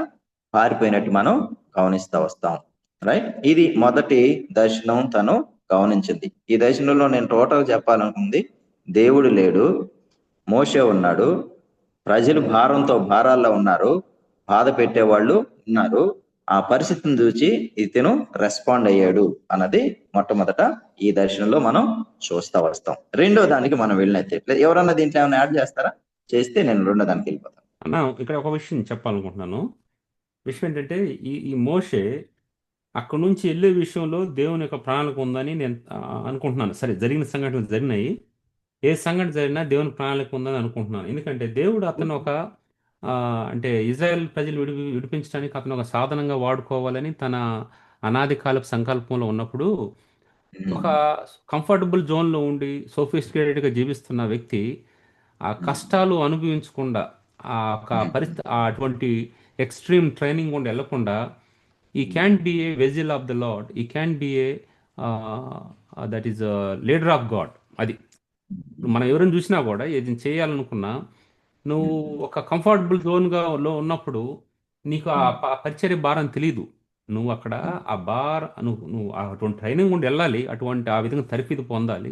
పారిపోయినట్టు మనం గమనిస్తూ వస్తాం. రైట్, ఇది మొదటి దర్శనం తను గమనించింది. ఈ దర్శనంలో నేను టోటల్ చెప్పాలనుకుంది, దేవుడు లేడు, మోషే ఉన్నాడు, ప్రజలు భారాల్లో ఉన్నారు, బాధ పెట్టేవాళ్ళు ఉన్నారు. ఆ పరిస్థితిని చూసి ఇతను రెస్పాండ్ అయ్యాడు అన్నది మొట్టమొదట ఈ దర్శనంలో మనం చూస్తా వస్తాం. రెండో దానికి మనం వెళ్ళినట్లయితే ఎవరన్నా దీంట్లో ఏమైనా యాడ్ చేస్తారా? చేస్తే నేను రెండో దానికి వెళ్ళిపోతాను. అన్న ఇక్కడ ఒక విషయం చెప్పాలనుకుంటున్నాను. విషయం ఏంటంటే ఈ మోషే అక్కడ నుంచి వెళ్ళే విషయంలో దేవుని యొక్క ప్రణాళిక ఉందని నేను అనుకుంటున్నాను. సరే, జరిగిన సంఘటనలు జరిగినాయి, ఏ సంఘటన జరిగినా దేవుని ప్రణాళిక ఉందని అనుకుంటున్నాను. ఎందుకంటే దేవుడు అతను ఒక అంటే ఇజ్రాయెల్ ప్రజలు విడిపించడానికి అతను ఒక సాధనంగా వాడుకోవాలని తన అనాది కాలపు సంకల్పంలో ఉన్నప్పుడు ఒక కంఫర్టబుల్ జోన్లో ఉండి సోఫిస్టికేటెడ్గా జీవిస్తున్న వ్యక్తి ఆ కష్టాలు అనుభవించకుండా ఆ ఒక పరిస్థితి అటువంటి ఎక్స్ట్రీమ్ ట్రైనింగ్ గుండా వెళ్లకుండా he can be a vessel of the Lord, he can be a that is leader of God. అది మనం ఎవరైనా చూసినా కూడా ఏది చేయాలనుకున్నా నువ్వు ఒక కంఫర్టబుల్ జోన్గా ఉన్నప్పుడు నీకు ఆ పరిచర్య భారం తెలియదు. నువ్వు అక్కడ ఆ నువ్వు అటువంటి ట్రైనింగ్ గుండా వెళ్ళాలి, అటువంటి ఆ విధంగా తరఫీదు పొందాలి,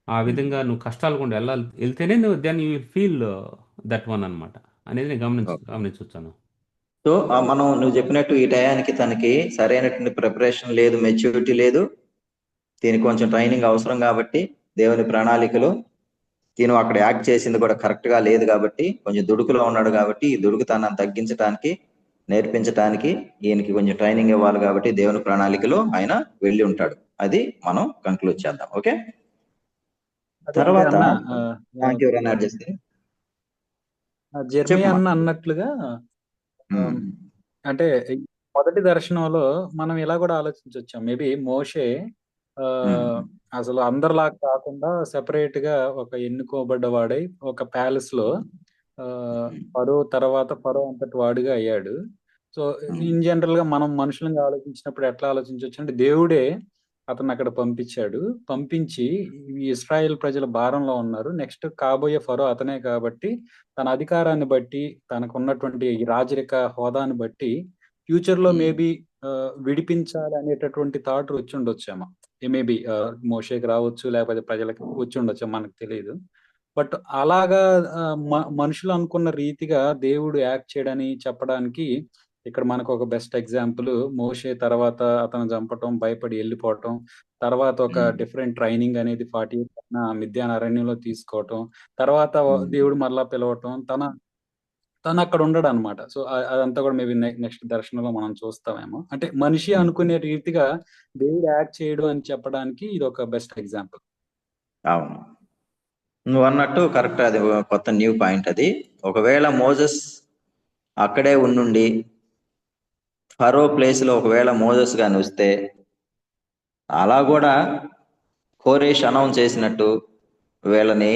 ఆ విధంగా నువ్వు కష్టాలు గుండా వెళ్తేనే నువ్వు then you will feel that one అనమాట అనేది నేను గమనించొచ్చాను. సో మనం నువ్వు చెప్పినట్టు ఈ టయానికి తనకి సరైనటువంటి ప్రిపరేషన్ లేదు, మెచ్యూరిటీ లేదు, దీనికి కొంచెం ట్రైనింగ్ అవసరం కాబట్టి దేవుని ప్రణాళికలో తిను అక్కడ యాక్ట్ చేసింది కూడా కరెక్ట్ గా లేదు కాబట్టి కొంచెం దుడుకులో ఉన్నాడు కాబట్టి ఈ దుడుకుతనాన్ని తగ్గించడానికి, నేర్పించడానికి ఈయనకి కొంచెం ట్రైనింగ్ ఇవ్వాలి కాబట్టి దేవుని ప్రణాళికలో ఆయన వెళ్ళి ఉంటాడు. అది మనం కంక్లూడ్ చేద్దాం. ఓకే, తర్వాత జెర్మీ అన్న అన్నట్లుగా అంటే మొదటి దర్శనంలో మనం ఇలా కూడా ఆలోచించవచ్చు. మేబీ మోషే అసలు అందరిలాగా కాకుండా సెపరేట్ గా ఒక ఎన్నుకోబడ్డవాడై ఒక ప్యాలెస్ లో ఫరో తర్వాత ఫరో అంతటి వాడుగా అయ్యాడు. సో ఇన్ జనరల్ గా మనం మనుషులంగా ఆలోచించినప్పుడు ఎట్లా ఆలోచించవచ్చు అంటే దేవుడే అతను అక్కడ పంపించి ఈ ఇస్రాయేల్ ప్రజల భారంలో ఉన్నారు, నెక్స్ట్ కాబోయే ఫరో అతనే కాబట్టి తన అధికారాన్ని బట్టి తనకు ఉన్నటువంటి రాజరిక హోదాని బట్టి ఫ్యూచర్ లో మేబీ విడిపించాలి అనేటటువంటి థాట్ వచ్చి ఉండొచ్చేమో. మేబీ మోషేకి రావచ్చు, లేకపోతే ప్రజలకు వచ్చి ఉండొచ్చు, మనకు తెలియదు. బట్ అలాగా మనుషులు అనుకున్న రీతిగా దేవుడు యాక్ట్ చేయడని చెప్పడానికి ఇక్కడ మనకు ఒక బెస్ట్ ఎగ్జాంపుల్ మోషే తర్వాత అతను చంపటం, భయపడి వెళ్ళిపోవటం, తర్వాత ఒక డిఫరెంట్ ట్రైనింగ్ అనేది 40 years మిద్యాన్ అరణ్యంలో తీసుకోవటం, తర్వాత దేవుడు మరలా పిలవటం, తను అక్కడ ఉండడు అనమాట. సో అదంతా కూడా మేబీ నెక్స్ట్ దర్శనంలో మనం చూస్తామేమో. అంటే మనిషి అనుకునే రీతిగా దేవుడు యాక్ట్ చేయడం అని చెప్పడానికి ఇది ఒక బెస్ట్ ఎగ్జాంపుల్. అవును, నువ్వు అన్నట్టు కరెక్ట్, అది కొత్త న్యూ పాయింట్. అది ఒకవేళ మోజెస్ అక్కడే ఉండి ఫరో ప్లేస్ లో ఒకవేళ మోజెస్ గాని వస్తే అలా కూడా కోరేష్ అనౌన్స్ చేసినట్టు వీళ్ళని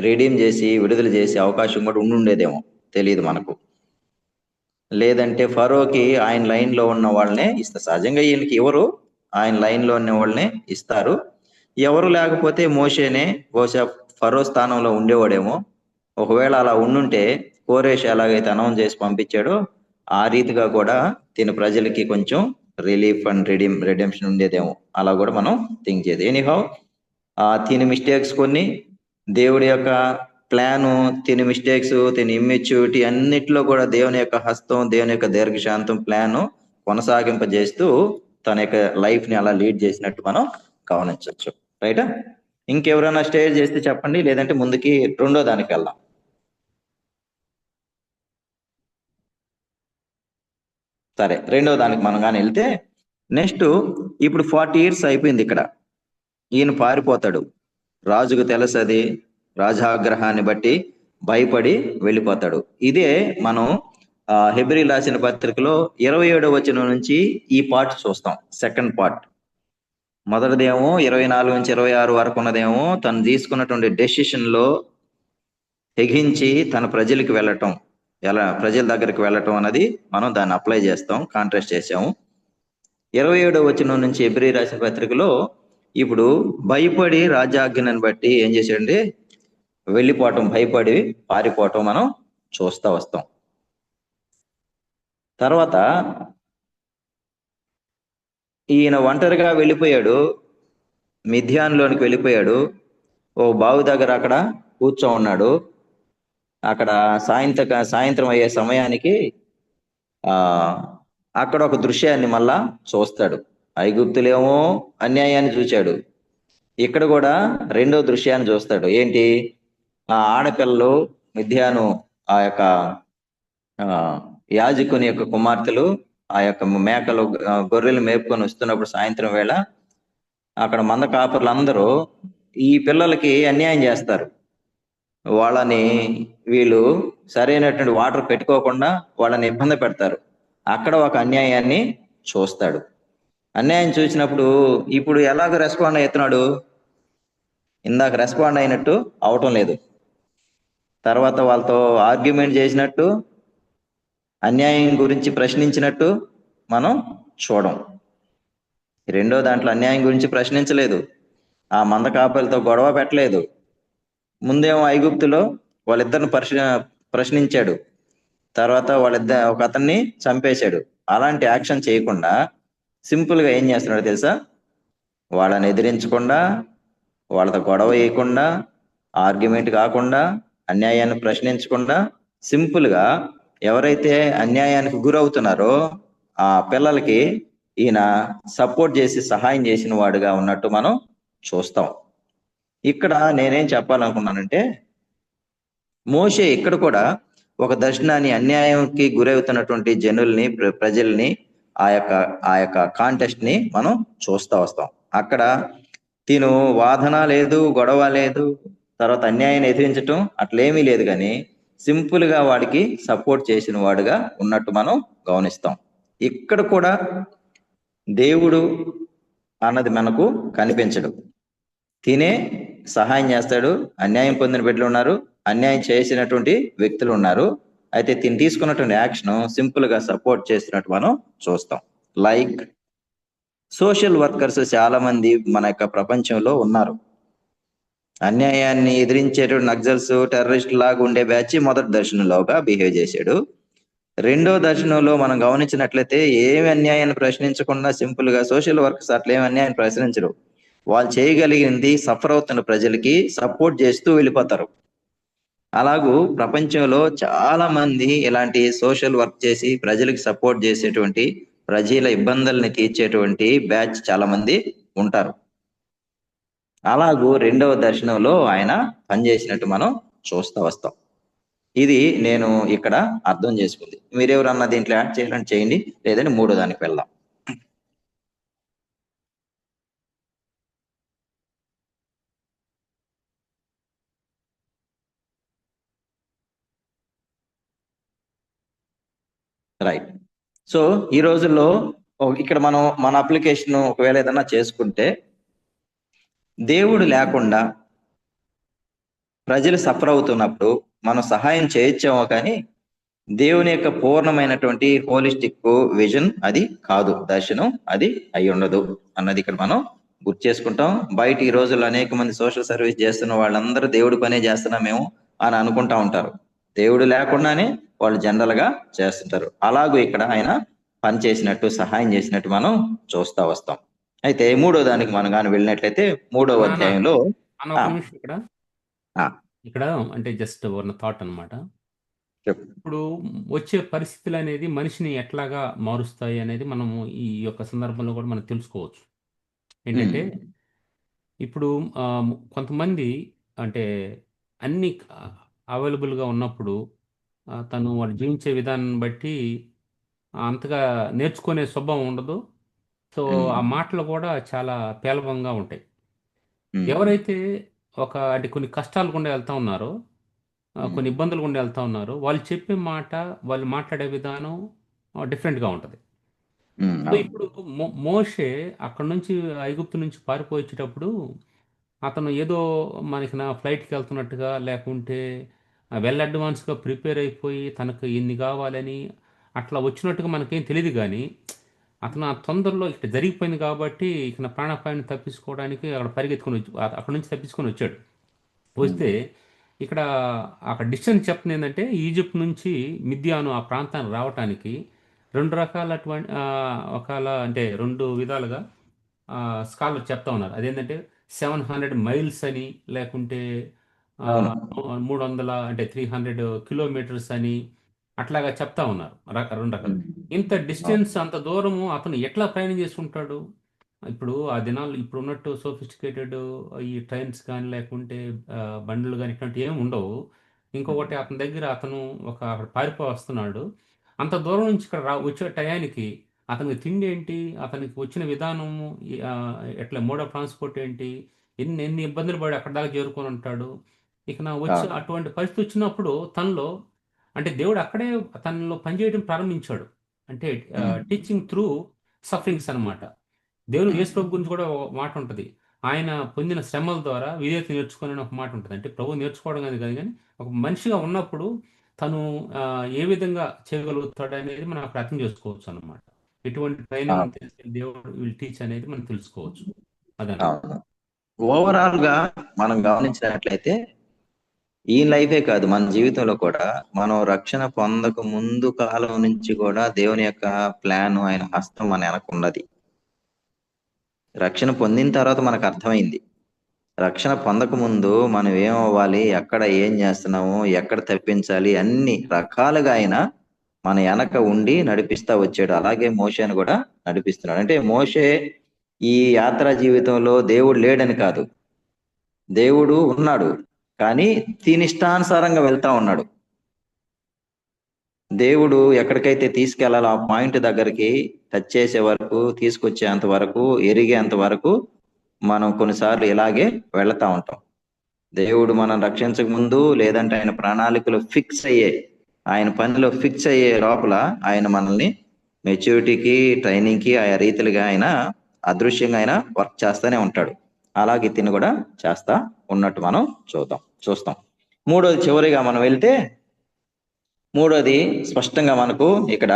రిడీమ్ చేసి విడుదల చేసే అవకాశం కూడా ఉండుండేదేమో, తెలియదు మనకు. లేదంటే ఫరోకి ఆయన లైన్ లో ఉన్న వాళ్ళనే ఇస్తారు. సహజంగా ఈయనకి ఎవరు ఆయన లైన్ లో ఉన్న వాళ్ళనే ఇస్తారు. ఎవరు లేకపోతే మోషేనే బహుశా ఫరో స్థానంలో ఉండేవాడేమో. ఒకవేళ అలా ఉండుంటే కోరేష్ ఎలాగైతే అనౌన్స్ చేసి పంపించాడో ఆ రీతిగా కూడా తిన ప్రజలకి కొంచెం రిలీఫ్ అండ్ రిడెంప్షన్ ఉండేదేమో. అలా కూడా మనం థింక్ చేయదు. ఎనీహౌ తిని మిస్టేక్స్ కొన్ని, దేవుడి యొక్క ప్లాను, తిని మిస్టేక్స్, తిని ఇమ్మెచ్యూరిటీ అన్నిట్లో కూడా దేవుని యొక్క హస్తం, దేవుని యొక్క దీర్ఘశాంతం ప్లాను కొనసాగింపజేస్తూ తన యొక్క లైఫ్ ని అలా లీడ్ చేసినట్టు మనం గమనించవచ్చు. రైటా? ఇంకెవరైనా షేర్ చేస్తే చెప్పండి, లేదంటే ముందుకి రెండో దానికి వెళ్దాం. సరే, రెండో దానికి మనం కానీ వెళ్తే నెక్స్ట్ ఇప్పుడు 40 years అయిపోయింది. ఇక్కడ ఈయన పారిపోతాడు. రాజుకు తెలుసు, అది రాజాగ్రహాన్ని బట్టి భయపడి వెళ్ళిపోతాడు. ఇదే మనం హెబ్రీ రాసిన పత్రికలో 27వ వచనం నుంచి ఈ పార్ట్ చూస్తాం. Second part. మొదటిదేమో 24 నుంచి 26 వరకు ఉన్నదేమో తను తీసుకున్నటువంటి డెసిషన్ లో తెగించి తన ప్రజలకు వెళ్ళటం, ఎలా ప్రజల దగ్గరికి వెళ్ళటం అన్నది మనం దాన్ని అప్లై చేస్తాం, కాంట్రాస్ట్ చేసాము. 27వ వచనం నుంచి హెబ్రీ రాసిన పత్రికలో ఇప్పుడు భయపడి రాజాజ్ఞను బట్టి ఏం చేశాడంటే వెళ్ళిపోవటం, భయపడి పారిపోవటం మనం చూస్తా వస్తాం. తర్వాత ఈయన ఒంటరిగా వెళ్ళిపోయాడు, మిథ్యాన్లోనికి వెళ్ళిపోయాడు. ఓ బావి దగ్గర అక్కడ కూర్చో ఉన్నాడు. అక్కడ సాయంత్రం అయ్యే సమయానికి అక్కడ ఒక దృశ్యాన్ని మళ్ళా చూస్తాడు. ఐగుప్తులేమో అన్యాయాన్ని చూశాడు, ఇక్కడ కూడా రెండో దృశ్యాన్ని చూస్తాడు. ఏంటి? ఆ ఆడపిల్లలు మిథ్యాను ఆ యొక్క యాజకుని యొక్క కుమార్తెలు ఆ యొక్క మేకలు గొర్రెలు మేపుకొని వస్తున్నప్పుడు సాయంత్రం వేళ అక్కడ మంద కాపర్లందరూ ఈ పిల్లలకి అన్యాయం చేస్తారు. వాళ్ళని వీళ్ళు సరైనటువంటి వాటర్ పెట్టుకోకుండా వాళ్ళని ఇబ్బంది పెడతారు. అక్కడ ఒక అన్యాయాన్ని చూస్తాడు. అన్యాయం చూసినప్పుడు ఇప్పుడు ఎలాగ రెస్పాండ్ అవుతున్నాడు? ఇందాక రెస్పాండ్ అయినట్టు అవటం లేదు. తర్వాత వాళ్ళతో ఆర్గ్యుమెంట్ చేసినట్టు, అన్యాయం గురించి ప్రశ్నించినట్టు మనం చూడం. రెండో దాంట్లో అన్యాయం గురించి ప్రశ్నించలేదు, ఆ మంద కాపలతో గొడవ పెట్టలేదు. ముందేమో ఐగుప్తులో వాళ్ళిద్దరిని ప్రశ్నించాడు, తర్వాత ఒక అతన్ని చంపేశాడు. అలాంటి యాక్షన్ చేయకుండా సింపుల్ గా ఏం చేస్తున్నాడు తెలుసా? వాళ్ళని ఎదిరించకుండా, వాళ్ళతో గొడవ వేయకుండా, ఆర్గ్యుమెంట్ కాకుండా, అన్యాయాన్ని ప్రశ్నించకుండా సింపుల్ గా ఎవరైతే అన్యాయానికి గురవుతున్నారో ఆ పిల్లలకి ఈయన సపోర్ట్ చేసి సహాయం చేసిన వాడుగా ఉన్నట్టు మనం చూస్తాం. ఇక్కడ నేనేం చెప్పాలనుకున్నానంటే, మోషే ఇక్కడ కూడా ఒక దర్శనాన్ని, అన్యాయంకి గురవుతున్నటువంటి జనుల్ని, ప్రజల్ని, ఆ యొక్క కాంటెస్ట్ ని మనం చూస్తా వస్తాం. అక్కడ తిను వాదన లేదు, గొడవ లేదు, తర్వాత అన్యాయాన్ని ఎదిరించటం అట్లేమీ లేదు, కానీ సింపుల్ గా వాడికి సపోర్ట్ చేసిన వాడుగా ఉన్నట్టు మనం గమనిస్తాం. ఇక్కడ కూడా దేవుడు అన్నది మనకు కనిపించడు. తినే సహాయం చేస్తాడు. అన్యాయం పొందిన బిడ్డలు ఉన్నారు, అన్యాయం చేసినటువంటి వ్యక్తులు ఉన్నారు. అయితే తిని తీసుకున్నటువంటి యాక్షన్ సింపుల్ గా సపోర్ట్ చేస్తున్నట్టు మనం చూస్తాం. లైక్ సోషల్ వర్కర్స్ చాలా మంది మన యొక్క ప్రపంచంలో ఉన్నారు. అన్యాయాన్ని ఎదిరించేటువంటి నక్సల్స్, టెర్రరిస్ట్ లాగా ఉండే బ్యాచ్ మొదటి దర్శనంలోగా బిహేవ్ చేశాడు. రెండో దర్శనంలో మనం గమనించినట్లయితే ఏమి అన్యాయాన్ని ప్రశ్నించకుండా సింపుల్ గా సోషల్ వర్కర్స్ అట్లేమి అన్యాయాన్ని ప్రశ్నించరు. వాళ్ళు చేయగలిగింది సఫర్ అవుతున్న ప్రజలకి సపోర్ట్ చేస్తూ వెళ్ళిపోతారు. అలాగూ ప్రపంచంలో చాలా మంది ఇలాంటి సోషల్ వర్క్ చేసి ప్రజలకు సపోర్ట్ చేసేటువంటి, ప్రజల ఇబ్బందుల్ని తీర్చేటువంటి బ్యాచ్ చాలా మంది ఉంటారు. అలాగూ రెండవ దర్శనంలో ఆయన పనిచేసినట్టు మనం చూస్తూ వస్తాం. ఇది నేను ఇక్కడ అర్థం చేసుకుంది. మీరెవరన్నా దీంట్లో యాడ్ చేయాలంటే చేయండి, లేదంటే మూడో దానికి వెళ్దాం. రైట్. సో ఈ రోజుల్లో ఇక్కడ మనం మన అప్లికేషన్ ఒకవేళ ఏదన్నా చేసుకుంటే, దేవుడు లేకుండా ప్రజలు సఫర్ అవుతున్నప్పుడు మనం సహాయం చేయొచ్చామో కానీ దేవుని యొక్క పూర్ణమైనటువంటి హోలిస్టిక్ విజన్ అది కాదు, దర్శనం అది అయి ఉండదు అన్నది ఇక్కడ మనం గుర్తు చేసుకుంటాం. బయట ఈ రోజుల్లో అనేక మంది సోషల్ సర్వీస్ చేస్తున్న వాళ్ళందరూ దేవుడి పనే చేస్తున్నామేమో అని అనుకుంటా ఉంటారు. దేవుడు లేకుండానే వాళ్ళు జనరల్ గా చేస్తుంటారు. అలాగూ ఇక్కడ ఆయన పని చేసినట్టు, సహాయం చేసినట్టు మనం చూస్తా వస్తాం. అయితే మూడో దానికి మనం కానీ వెళ్ళినట్లయితే 3వ అధ్యాయంలో ఇక్కడ అంటే జస్ట్ ఉన్న థాట్ అనమాట. ఇప్పుడు వచ్చే పరిస్థితులు అనేది మనిషిని ఎట్లాగా మారుస్తాయి అనేది మనము ఈ యొక్క సందర్భంలో కూడా మనం తెలుసుకోవచ్చు. ఏంటంటే ఇప్పుడు కొంతమంది అంటే అన్ని అవైలబుల్గా ఉన్నప్పుడు తను వాళ్ళు జీవించే విధానం బట్టి అంతగా నేర్చుకునే స్వభావం ఉండదు. సో ఆ మాటలు కూడా చాలా పేలవంగా ఉంటాయి. ఎవరైతే అంటే కొన్ని కష్టాలు గుండా వెళ్తా ఉన్నారో, కొన్ని ఇబ్బందులు గుండా వెళ్తా ఉన్నారో, వాళ్ళు చెప్పే మాట, వాళ్ళు మాట్లాడే విధానం డిఫరెంట్గా ఉంటుంది. సో ఇప్పుడు మోషే అక్కడ నుంచి ఐగుప్తు నుంచి పారిపోయి వచ్చేటప్పుడు అతను ఏదో మనకి ఫ్లైట్కి వెళ్తున్నట్టుగా, లేకుంటే వెల్ అడ్వాన్స్గా ప్రిపేర్ అయిపోయి తనకు ఇన్ని కావాలని అట్లా వచ్చినట్టుగా మనకేం తెలియదు. కానీ అతను ఆ తొందరలో ఇక్కడ జరిగిపోయింది కాబట్టి ఇక ప్రాణాపాయాన్ని తప్పించుకోవడానికి అక్కడ నుంచి తప్పించుకొని వచ్చాడు. వస్తే ఇక్కడ అక్కడ డిస్టెన్స్ చెప్తుంది ఏంటంటే, ఈజిప్ట్ నుంచి మిద్యాను ఆ ప్రాంతానికి రావటానికి రెండు విధాలుగా స్కాలర్ చెప్తా ఉన్నారు. అదేంటంటే 700 మైల్స్ అని, లేకుంటే 300 అంటే 300 కిలోమీటర్స్ అని అట్లాగా చెప్తా ఉన్నారు. రెండు రకాలు. ఇంత డిస్టెన్స్, అంత దూరము అతను ఎట్లా ప్రయాణం చేసుకుంటాడు? ఇప్పుడు ఆ దినాలు ఇప్పుడు ఉన్నట్టు సోఫిస్టికేటెడ్ ఈ ట్రైన్స్ కానీ, లేకుంటే బండ్లు కానీ ఇట్లాంటివి ఏమి ఉండవు. ఇంకొకటి అతని దగ్గర అతను అక్కడ పారిపోయి వస్తున్నాడు. అంత దూరం నుంచి ఇక్కడ వచ్చే టయానికి అతనికి తిండి ఏంటి, అతనికి వచ్చిన విధానము, ఎట్లా మోడ్ ఆఫ్ ట్రాన్స్పోర్ట్ ఏంటి, ఎన్ని ఇబ్బందులు పడి అక్కడ దాకా చేరుకొని ఉంటాడు. ఇక అటువంటి పరిస్థితి వచ్చినప్పుడు తనలో అంటే దేవుడు అక్కడే తనలో పనిచేయడం ప్రారంభించాడు. అంటే టీచింగ్ త్రూ సఫరింగ్స్ అనమాట. దేవుడు యేసు ప్రభు గురించి కూడా ఒక మాట ఉంటుంది. ఆయన పొందిన శ్రమల ద్వారా విధేయత నేర్చుకుని ఒక మాట ఉంటుంది. అంటే ప్రభు నేర్చుకోవడం కాదు కానీ ఒక మనిషిగా ఉన్నప్పుడు తను ఏ విధంగా చేయగలుగుతాడు అనేది మనం అక్కడ అర్థం చేసుకోవచ్చు అన్నమాట. ఎటువంటి ట్రైనింగ్ దేవుడు విల్ టీచ్ అనేది మనం తెలుసుకోవచ్చు. ఓవరాల్ గా మనం గమనించినట్లయితే ఈ లైఫే కాదు, మన జీవితంలో కూడా మనం రక్షణ పొందక ముందు కాలం నుంచి కూడా దేవుని యొక్క ప్లాన్, ఆయన హస్తం మన వెనక ఉన్నది. రక్షణ పొందిన తర్వాత మనకు అర్థమైంది. రక్షణ పొందక ముందు మనం ఏమవ్వాలి, ఎక్కడ ఏం చేస్తున్నాము, ఎక్కడ తప్పించాలి, అన్ని రకాలుగా ఆయన మన వెనక ఉండి నడిపిస్తా వచ్చాడు. అలాగే మోషేను కూడా నడిపిస్తున్నాడు. అంటే మోషే ఈ యాత్రా జీవితంలో దేవుడు లేడని కాదు, దేవుడు ఉన్నాడు, కానీ దీని ఇష్టానుసారంగా వెళ్తా ఉన్నాడు. దేవుడు ఎక్కడికైతే తీసుకెళ్లాలో ఆ పాయింట్ దగ్గరికి టచ్ చేసే వరకు, తీసుకొచ్చేంత వరకు, ఎరిగేంత వరకు మనం కొన్నిసార్లు ఇలాగే వెళతా ఉంటాం. దేవుడు మనం రక్షించక ముందు, లేదంటే ఆయన ప్రణాళికలు ఫిక్స్ అయ్యే, ఆయన పనిలో ఫిక్స్ అయ్యే లోపల ఆయన మనల్ని మెచ్యూరిటీకి, ట్రైనింగ్కి, ఆయా రీతిలుగా ఆయన అదృశ్యంగా ఆయన వర్క్ చేస్తూనే ఉంటాడు. అలాగే తిని కూడా చేస్తా ఉన్నట్టు మనం చూస్తాం. మూడోది చివరిగా మనం వెళ్తే, మూడోది స్పష్టంగా మనకు ఇక్కడ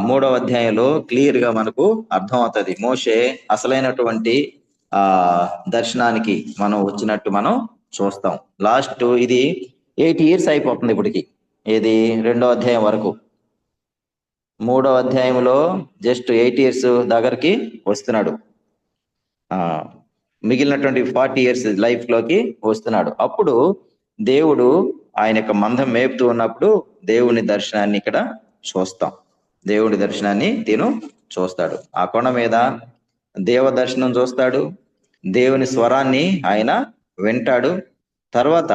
3వ అధ్యాయంలో క్లియర్ గా మనకు అర్థమవుతుంది. మోషే అసలైనటువంటి దర్శనానికి మనం వచ్చినట్టు మనం చూస్తాం. లాస్ట్ ఇది 8 years అయిపోతుంది ఇప్పటికి. ఇది 2వ అధ్యాయం వరకు. 3వ అధ్యాయంలో జస్ట్ 8 years దగ్గరికి వస్తున్నాడు. మిగిలినటువంటి 40 years లైఫ్ లోకి వస్తున్నాడు. అప్పుడు దేవుడు ఆయన యొక్క మందం మేపుతూ ఉన్నప్పుడు దేవుని దర్శనాన్ని ఇక్కడ చూస్తాం. దేవుడి దర్శనాన్ని చూస్తాడు. ఆ కొండ మీద దేవ దర్శనం చూస్తాడు. దేవుని స్వరాన్ని ఆయన వింటాడు. తర్వాత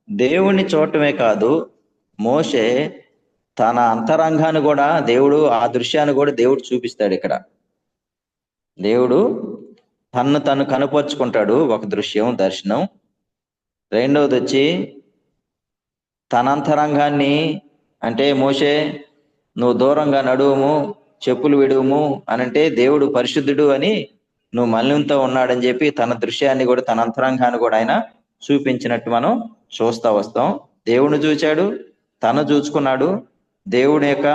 దేవుణ్ణి చూడటమే కాదు, మోషే తన అంతరంగాన్ని కూడా దేవుడు, ఆ దృశ్యాన్ని కూడా దేవుడు చూపిస్తాడు. ఇక్కడ దేవుడు తను కనుపరుచుకుంటాడు. ఒక దృశ్యం, దర్శనం. రెండవది వచ్చి తన అంతరంగాన్ని, అంటే మోషే నువ్వు దూరంగా నడువుము, చెప్పులు విడువుము అనంటే దేవుడు పరిశుద్ధుడు అని, నువ్వు మలినంతో ఉన్నాడని చెప్పి తన దృశ్యాన్ని కూడా, తన అంతరంగాన్ని కూడా ఆయన చూపించినట్టు మనం చూస్తా వస్తాం. దేవుడిని చూచాడు, తను చూసుకున్నాడు, దేవుడి యొక్క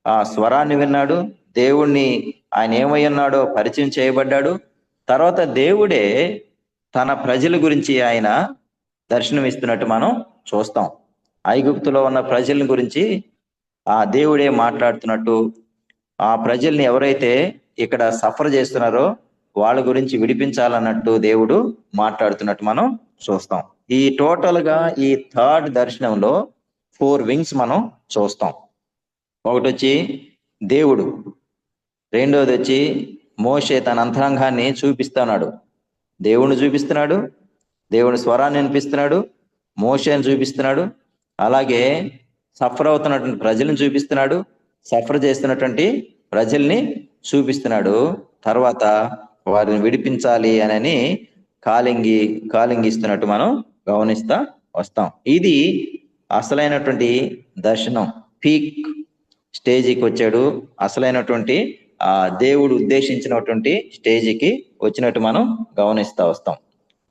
ఆ స్వరాన్ని విన్నాడు, దేవుణ్ణి ఆయన ఏమై ఉన్నాడో పరిచయం చేయబడ్డాడు. తర్వాత దేవుడే తన ప్రజల గురించి ఆయన దర్శనం ఇస్తున్నట్టు మనం చూస్తాం. ఐగుప్తులో ఉన్న ప్రజల గురించి ఆ దేవుడే మాట్లాడుతున్నట్టు, ఆ ప్రజల్ని ఎవరైతే ఇక్కడ సఫర్ చేస్తున్నారో వాళ్ళ గురించి విడిపించాలన్నట్టు దేవుడు మాట్లాడుతున్నట్టు మనం చూస్తాం. ఈ టోటల్ గా ఈ 3rd దర్శనంలో 4 wings మనం చూస్తాం. ఒకటి వచ్చి దేవుడు, రెండోది వచ్చి మోషే తన అంతరంగాన్ని చూపిస్తున్నాడు, దేవుణ్ణి చూపిస్తున్నాడు, దేవుని స్వరాన్ని వినిపిస్తున్నాడు, మోషేని చూపిస్తున్నాడు, అలాగే సఫర్ అవుతున్నటువంటి ప్రజల్ని చూపిస్తున్నాడు, సఫర్ చేస్తున్నటువంటి ప్రజల్ని చూపిస్తున్నాడు. తర్వాత వారిని విడిపించాలి అని కాలింగ్ ఇస్తున్నట్టు మనం గమనిస్తా వస్తాం. ఇది అసలైనటువంటి దర్శనం. పీక్ స్టేజికి వచ్చాడు, అసలైనటువంటి దేవుడు ఉద్దేశించినటువంటి స్టేజికి వచ్చినట్టు మనం గమనిస్తా వస్తాం.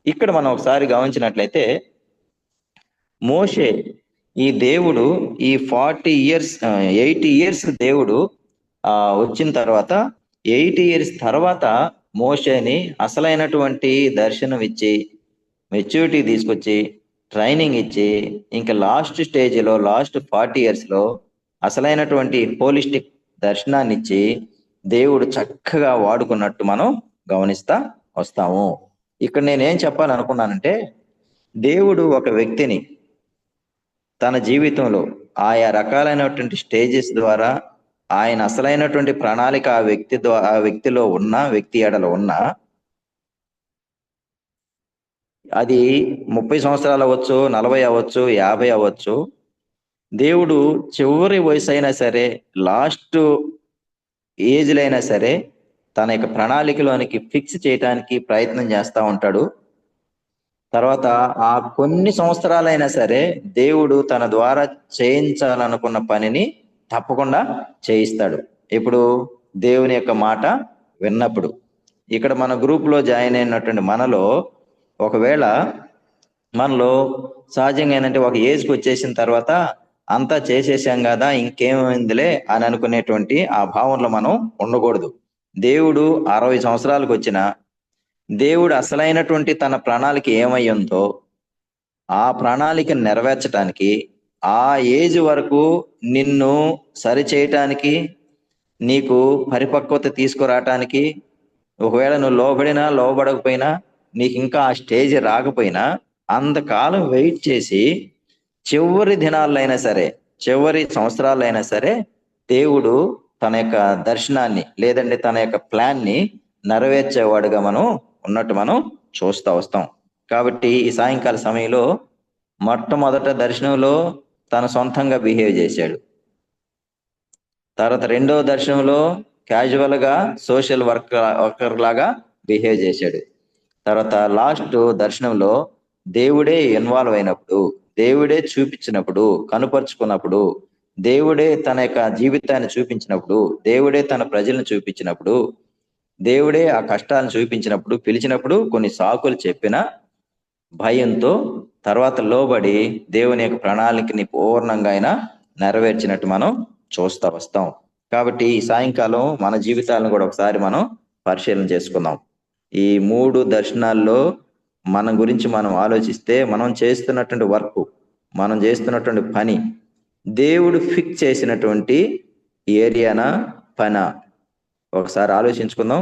ఇక్కడ మనం ఒకసారి గమనించినట్లయితే మోషే ఈ దేవుడు ఈ 80 years దేవుడు వచ్చిన తర్వాత 80 years తర్వాత మోషేని అసలైనటువంటి దర్శనం ఇచ్చి మెచ్యూరిటీ తీసుకొచ్చి ట్రైనింగ్ ఇచ్చి ఇంకా లాస్ట్ స్టేజ్లో లాస్ట్ 40 years లో అసలైనటువంటి హోలిస్టిక్ దర్శనాన్ని ఇచ్చి దేవుడు చక్కగా వాడుకున్నట్టు మనం గమనిస్తా వస్తాము. ఇక్కడ నేనేం చెప్పాలనుకున్నానంటే, దేవుడు ఒక వ్యక్తిని తన జీవితంలో ఆయా రకాలైనటువంటి స్టేజెస్ ద్వారా ఆయన అసలైనటువంటి ప్రణాళిక ఆ వ్యక్తిలో ఉన్న వ్యక్తి ఎడలో ఉన్న, అది 30 సంవత్సరాలు అవ్వచ్చు, 40 అవ్వచ్చు, 50 అవ్వచ్చు, దేవుడు చివరి వయసు అయినా సరే, లాస్ట్ ఏజ్లో అయినా సరే తన యొక్క ప్రణాళికలోనికి ఫిక్స్ చేయడానికి ప్రయత్నం చేస్తూ ఉంటాడు. తర్వాత ఆ కొన్ని సంవత్సరాలైనా సరే దేవుడు తన ద్వారా చేయించాలనుకున్న పనిని తప్పకుండా చేయిస్తాడు. ఇప్పుడు దేవుని యొక్క మాట విన్నప్పుడు. ఇక్కడ మన గ్రూప్లో జాయిన్ అయినటువంటి మనలో ఒకవేళ మనలో సహజంగా ఏంటంటే ఒక ఏజ్కి వచ్చేసిన తర్వాత అంతా చేసేసాం కదా ఇంకేమైందిలే అని అనుకునేటువంటి ఆ భావనలో మనం ఉండకూడదు. దేవుడు 60 సంవత్సరాలకు వచ్చిన దేవుడు అసలైనటువంటి తన ప్రణాళిక ఏమై ఉందో ఆ ప్రణాళికను నెరవేర్చడానికి, ఆ ఏజ్ వరకు నిన్ను సరిచేయటానికి, నీకు పరిపక్వత తీసుకురావటానికి, ఒకవేళ నువ్వు లోబడినా లోబడకపోయినా, నీకు ఇంకా ఆ స్టేజ్ రాకపోయినా అంతకాలం వెయిట్ చేసి చివరి దినాలైనా సరే, చివరి సంవత్సరాలైనా సరే దేవుడు తన యొక్క దర్శనాన్ని లేదంటే తన యొక్క ప్లాన్ని నెరవేర్చేవాడుగా మనం ఉన్నట్టు మనం చూస్తూ వస్తాం. కాబట్టి ఈ సాయంకాల సమయంలో మొట్టమొదట దర్శనంలో తన సొంతంగా బిహేవ్ చేశాడు. తర్వాత రెండవ దర్శనంలో క్యాజువల్గా సోషల్ వర్కర్ లాగా బిహేవ్ చేశాడు. తర్వాత లాస్ట్ దర్శనంలో దేవుడే ఇన్వాల్వ్ అయినప్పుడు, దేవుడే చూపించినప్పుడు, కనుపరుచుకున్నప్పుడు, దేవుడే తన యొక్క జీవితాన్ని చూపించినప్పుడు, దేవుడే తన ప్రజలను చూపించినప్పుడు, దేవుడే ఆ కష్టాలను చూపించినప్పుడు, పిలిచినప్పుడు కొన్ని సాకులు చెప్పిన భయంతో తర్వాత లోబడి దేవుని యొక్క ప్రణాళికని పూర్ణంగా అయినా నెరవేర్చినట్టు మనం చూస్తూ వస్తాం. కాబట్టి ఈ సాయంకాలం మన జీవితాలను కూడా ఒకసారి మనం పరిశీలన చేసుకుందాం. ఈ 3 దర్శనాల్లో మన గురించి మనం ఆలోచిస్తే, మనం చేస్తున్నటువంటి వర్క్, మనం చేస్తున్నటువంటి పని దేవుడు ఫిక్స్ చేసినటువంటి ఏరియానా పనా ఒకసారి ఆలోచించుకుందాం.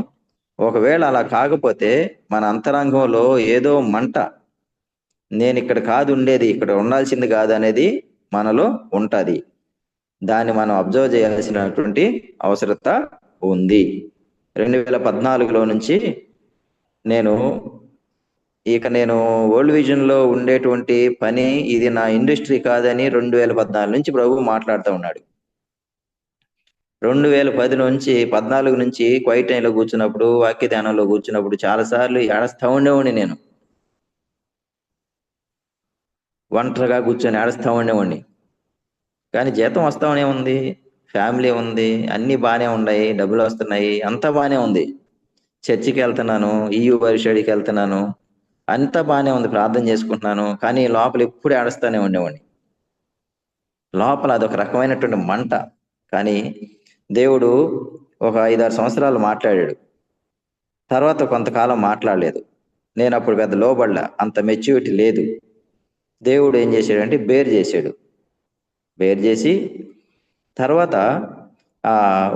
ఒకవేళ అలా కాకపోతే మన అంతరంగంలో ఏదో మంట, నేను ఇక్కడ కాదు ఉండేది, ఇక్కడ ఉండాల్సింది కాదు అనేది మనలో ఉంటుంది. దాన్ని మనం అబ్జర్వ్ చేయాల్సినటువంటి అవసరత ఉంది. 2014లో నుంచి నేను వరల్డ్ విజన్ లో ఉండేటువంటి పని ఇది నా ఇండస్ట్రీ కాదని 2014 నుంచి ప్రభు మాట్లాడుతూ ఉన్నాడు. 2010 నుంచి 14 నుంచి క్వైట్ టైంలో కూర్చున్నప్పుడు, వాక్య ధ్యానంలో కూర్చున్నప్పుడు చాలాసార్లు ఏడుస్తా ఉండేవాడిని. నేను ఒంటరిగా కూర్చొని ఏడుస్తా ఉండేవాడిని. కానీ జీతం వస్తామనే ఉంది, ఫ్యామిలీ ఉంది, అన్ని బాగానే ఉన్నాయి, డబ్బులు వస్తున్నాయి, అంతా బాగానే ఉంది. చర్చికి వెళ్తున్నాను, EU పరిషడికి వెళ్తున్నాను, అంతా బాగానే ఉంది, ప్రార్థన చేసుకుంటున్నాను. కానీ లోపల ఎప్పుడు ఏడుస్తానే ఉండేవాడిని. లోపల అదొక రకమైనటువంటి మంట. కానీ దేవుడు ఒక 5-6 సంవత్సరాలు మాట్లాడాడు. తర్వాత కొంతకాలం మాట్లాడలేదు. నేను అప్పుడు పెద్ద లోబడలా, అంత మెచ్యూరిటీ లేదు. దేవుడు ఏం చేశాడంటే బేర్ చేసి తర్వాత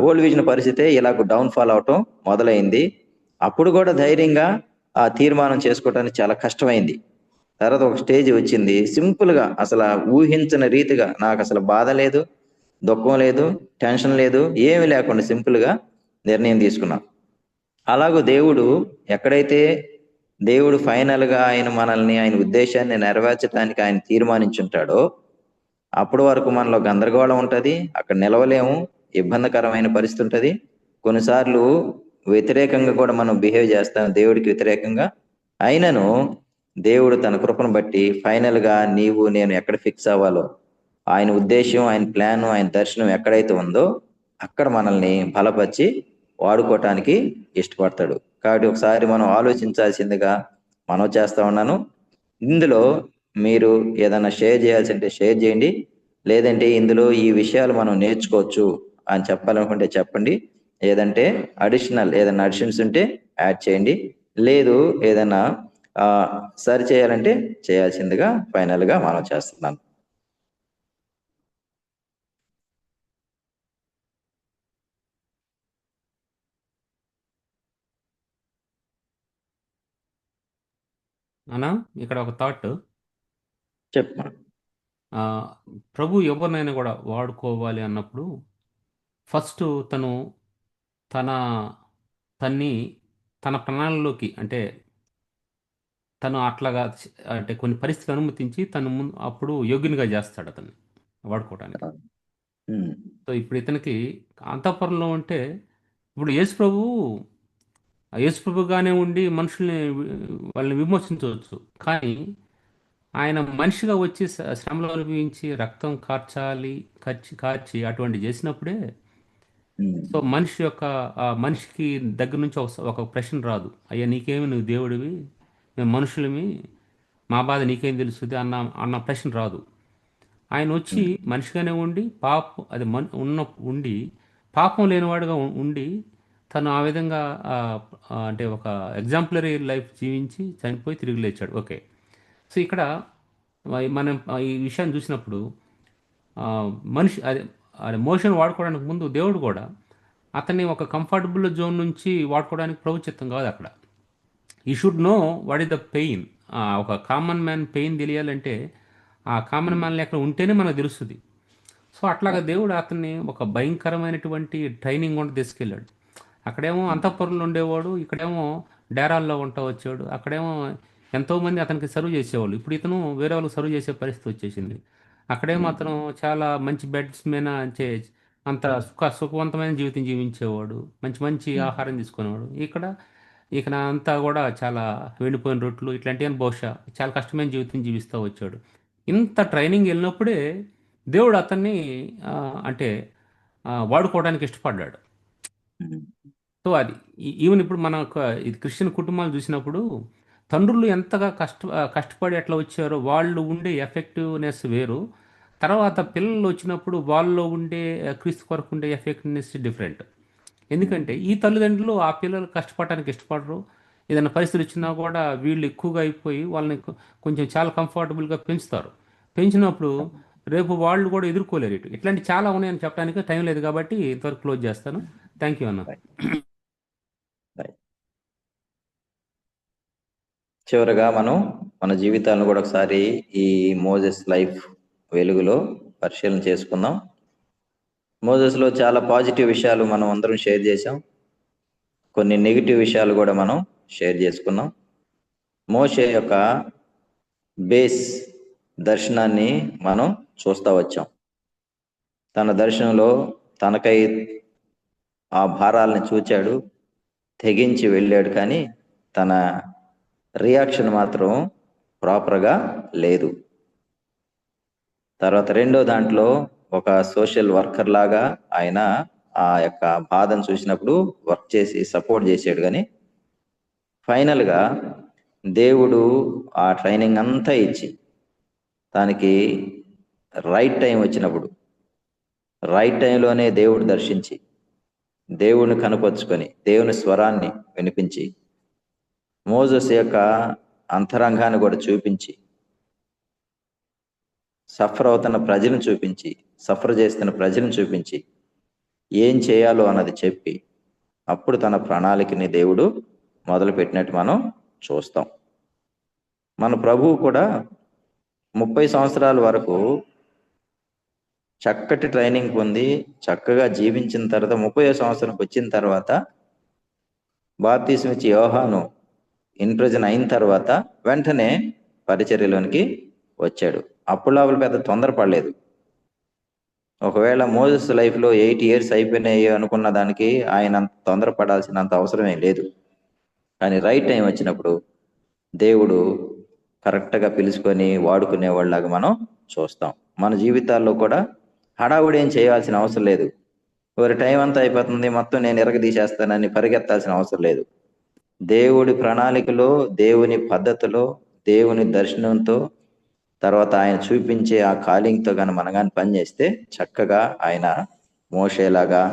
ఓల్డ్ విజన్ పరిస్థితి ఇలాగ డౌన్ఫాల్ అవటం మొదలైంది. అప్పుడు కూడా ధైర్యంగా ఆ తీర్మానం చేసుకోవడానికి చాలా కష్టమైంది. తర్వాత ఒక స్టేజ్ వచ్చింది, సింపుల్గా అసలు ఊహించని రీతిగా నాకు అసలు బాధ లేదు, దుఃఖం లేదు, టెన్షన్ లేదు, ఏమీ లేకుండా సింపుల్గా నిర్ణయం తీసుకున్నా. అలాగూ దేవుడు ఎక్కడైతే దేవుడు ఫైనల్ గా ఆయన ఉద్దేశాన్ని నెరవేర్చడానికి ఆయన తీర్మానించుంటాడో అప్పటి వరకు మనలో గందరగోళం ఉంటది, అక్కడ నిలవలేము, ఇబ్బందికరమైన పరిస్థితి ఉంటది. కొన్నిసార్లు వ్యతిరేకంగా కూడా మనం బిహేవ్ చేస్తాం దేవుడికి వ్యతిరేకంగా. అయినను దేవుడు తన కృపను బట్టి ఫైనల్ గా నీవు నేను ఎక్కడ ఫిక్స్ అవ్వాలో, ఆయన ఉద్దేశం, ఆయన ప్లాన్, ఆయన దర్శనం ఎక్కడైతే ఉందో అక్కడ మనల్ని బలపరిచి వాడుకోవటానికి ఇష్టపడతాడు. కాబట్టి ఒకసారి మనం ఆలోచించాల్సిందిగా మనం చేస్తా ఉన్నాను. ఇందులో మీరు ఏదైనా షేర్ చేయాల్సి ఉంటే షేర్ చేయండి, లేదంటే ఇందులో ఈ విషయాలు మనం నేర్చుకోవచ్చు అని చెప్పాలనుకుంటే చెప్పండి, ఏదంటే ఏదైనా అడిషన్స్ ఉంటే యాడ్ చేయండి, లేదు ఏదైనా సరి చేయాలంటే చేయాల్సిందిగా ఫైనల్ గా మనం చేస్తున్నాను. అన్నా ఇక్కడ ఒక థాట్. చెప్పమా. ప్రభు ఎవరినైనా కూడా వాడుకోవాలి అన్నప్పుడు ఫస్ట్ తన్ని తన ప్రణాళికలోకి, అంటే తను అట్లాగా అంటే కొన్ని పరిస్థితులు అనుమతించి తను ముందు అప్పుడు యోగ్యునిగా చేస్తాడు అతన్ని వాడుకోవడానికి. సో ఇప్పుడు ఇతనికి అంతఃపురంలో ఉంటే, ఇప్పుడు యేసుప్రభుగానే ఉండి మనుషుల్ని వాళ్ళని విమోచించవచ్చు, కానీ ఆయన మనిషిగా వచ్చి శ్రమలు అనుభవించి రక్తం కార్చి అటువంటి చేసినప్పుడే సో మనిషికి దగ్గర నుంచి ఒక ప్రశ్న రాదు, అయ్యా నీకేమి, నువ్వు దేవుడివి, మేము మనుషులమి, మా బాధ నీకేం తెలుస్తుంది అన్న ప్రశ్న రాదు. ఆయన వచ్చి మనిషిగానే ఉండి ఉండి పాపం లేనివాడుగా ఉండి తను ఆ విధంగా అంటే ఒక ఎగ్జాంపులరీ లైఫ్ జీవించి చనిపోయి తిరిగి లేచాడు. ఓకే, సో ఇక్కడ మనం ఈ విషయాన్ని చూసినప్పుడు మనిషి అదే మోషన్ వాడుకోవడానికి ముందు దేవుడు కూడా అతన్ని ఒక కంఫర్టబుల్ జోన్ నుంచి వాడుకోవడానికి ప్రభుత్వం కాదు. అక్కడ ఈ should know what is the pain. ఒక కామన్ మ్యాన్ పెయిన్ తెలియాలంటే ఆ కామన్ మ్యాన్ ఎక్కడ ఉంటేనే మనకు తెలుస్తుంది. సో అట్లాగా దేవుడు అతన్ని ఒక భయంకరమైనటువంటి ట్రైనింగ్ కూడా తీసుకెళ్ళాడు. అక్కడేమో అంతఃపురంలో ఉండేవాడు, ఇక్కడేమో డేరాల్లో ఉంటా వచ్చాడు, అక్కడేమో ఎంతోమంది అతనికి సర్వ్ చేసేవాళ్ళు, ఇప్పుడు ఇతను వేరే వాళ్ళకి సర్వ్ చేసే పరిస్థితి వచ్చేసింది. అక్కడేమో అతను చాలా మంచి బెడ్స్ మీద అంత సుఖవంతమైన జీవితం జీవించేవాడు, మంచి మంచి ఆహారం తీసుకునేవాడు. ఇక్కడ అంతా కూడా చాలా వెళ్ళిపోయిన రొట్లు ఇట్లాంటివన్నీ బహుశా చాలా కష్టమైన జీవితం జీవిస్తూ వచ్చాడు. ఇంత ట్రైనింగ్ వెళ్ళినప్పుడే దేవుడు అతన్ని అంటే వాడుకోవడానికి ఇష్టపడ్డాడు. సో అది ఈవెన్ ఇప్పుడు మన ఇది క్రిస్టియన్ కుటుంబాలు చూసినప్పుడు తండ్రులు ఎంతగా కష్టపడి ఎట్లా వచ్చారో వాళ్ళు ఉండే ఎఫెక్టివ్నెస్ వేరు, తర్వాత పిల్లలు వచ్చినప్పుడు వాళ్ళలో ఉండే క్రీస్తు కొరకు ఉండే ఎఫెక్టివ్నెస్ డిఫరెంట్. ఎందుకంటే ఈ తల్లిదండ్రులు ఆ పిల్లలు కష్టపడటానికి ఇష్టపడరు, ఏదైనా పరిస్థితులు వచ్చినా కూడా వీళ్ళు ఎక్కువగా అయిపోయి వాళ్ళని కొంచెం చాలా కంఫర్టబుల్గా పెంచినప్పుడు రేపు వాళ్ళు కూడా ఎదుర్కోలేరు. ఇట్లాంటి చాలా ఉన్నాయని చెప్పడానికి టైం లేదు కాబట్టి ఇంతవరకు క్లోజ్ చేస్తాను. థ్యాంక్ యూ అన్న. చివరగా మనం మన జీవితాలను కూడా ఒకసారి ఈ మోజెస్ లైఫ్ వెలుగులో పరిశీలన చేసుకుందాం. మోజెస్లో చాలా పాజిటివ్ విషయాలు మనం అందరం షేర్ చేసాం, కొన్ని నెగిటివ్ విషయాలు కూడా మనం షేర్ చేసుకున్నాం. మోషే యొక్క బేస్ దర్శనాన్ని మనం చూస్తూ వచ్చాం. తన దర్శనంలో తనకై ఆ భారాలని చూచాడు, తెగించి వెళ్ళాడు, కానీ తన రియాక్షన్ మాత్రం ప్రాపర్గా లేదు. తర్వాత రెండో దాంట్లో ఒక సోషల్ వర్కర్ లాగా ఆయన ఆ యొక్క బాధను చూసినప్పుడు వర్క్ చేసి సపోర్ట్ చేసాడు, కానీ ఫైనల్గా దేవుడు ఆ ట్రైనింగ్ అంతా ఇచ్చి దానికి రైట్ టైం వచ్చినప్పుడు రైట్ టైంలోనే దేవుడు దర్శించి దేవుడిని కనుపరుచుకొని దేవుని స్వరాన్ని వినిపించి మోజెస్ యొక్క అంతరంగాన్ని కూడా చూపించి సఫర్ చేస్తున్న ప్రజలను చూపించి ఏం చేయాలో అన్నది చెప్పి అప్పుడు తన ప్రణాళికని దేవుడు మొదలుపెట్టినట్టు మనం చూస్తాం. మన ప్రభువు కూడా 30 సంవత్సరాల వరకు చక్కటి ట్రైనింగ్ పొంది చక్కగా జీవించిన తర్వాత 30వ సంవత్సరంకి వచ్చిన తర్వాత బాప్తిస్మం ఇచ్చి యోహాను ఇన్ప్రిజన్ అయిన తర్వాత వెంటనే పరిచర్యలోనికి వచ్చాడు. అప్పుడు లోపల పెద్ద తొందరపడలేదు. ఒకవేళ మోసెస్ లైఫ్లో 8 years అయిపోయినాయి అనుకున్న దానికి ఆయన అంత తొందరపడాల్సినంత అవసరమే లేదు. కానీ రైట్ టైం వచ్చినప్పుడు దేవుడు కరెక్ట్గా పిలుచుకొని వాడుకునేవాళ్ళలాగా మనం చూస్తాం. మన జీవితాల్లో కూడా హడావుడి ఏం చేయాల్సిన అవసరం లేదు. ఎవరి టైం అంతా అయిపోతుంది, మొత్తం నేను ఎరగదీసేస్తానని పరిగెత్తాల్సిన అవసరం లేదు. దేవుడి ప్రణాళికలో, దేవుని పద్ధతిలో, దేవుని దర్శనంతో, తర్వాత ఆయన చూపించే ఆ కాలింగ్తో కానీ మనం కానీ పనిచేస్తే చక్కగా ఆయన మోషేలాగా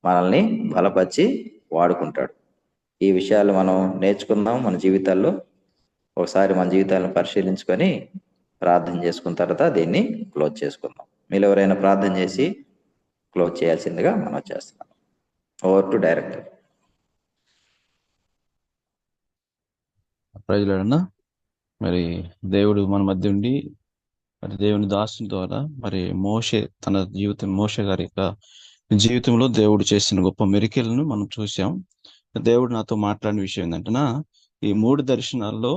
మనల్ని బలపరిచి వాడుకుంటాడు. ఈ విషయాలు మనం నేర్చుకుందాం మన జీవితాల్లో. ఒకసారి మన జీవితాలను పరిశీలించుకొని ప్రార్థన చేసుకున్న తర్వాత దీన్ని క్లోజ్ చేసుకుందాం. మీరు ఎవరైనా ప్రార్థన చేసి క్లోజ్ చేయాల్సిందిగా మనం చేస్తున్నాం. Over to director. ప్రజలన్నా మరి దేవుడు మన మధ్య ఉండి మరి దేవుని దాసుని ద్వారా మరి మోషే గారి యొక్క జీవితంలో దేవుడు చేసిన గొప్ప మెరికలను మనం చూసాం. దేవుడు నాతో మాట్లాడిన విషయం ఏంటంటే, ఈ 3 దర్శనాల్లో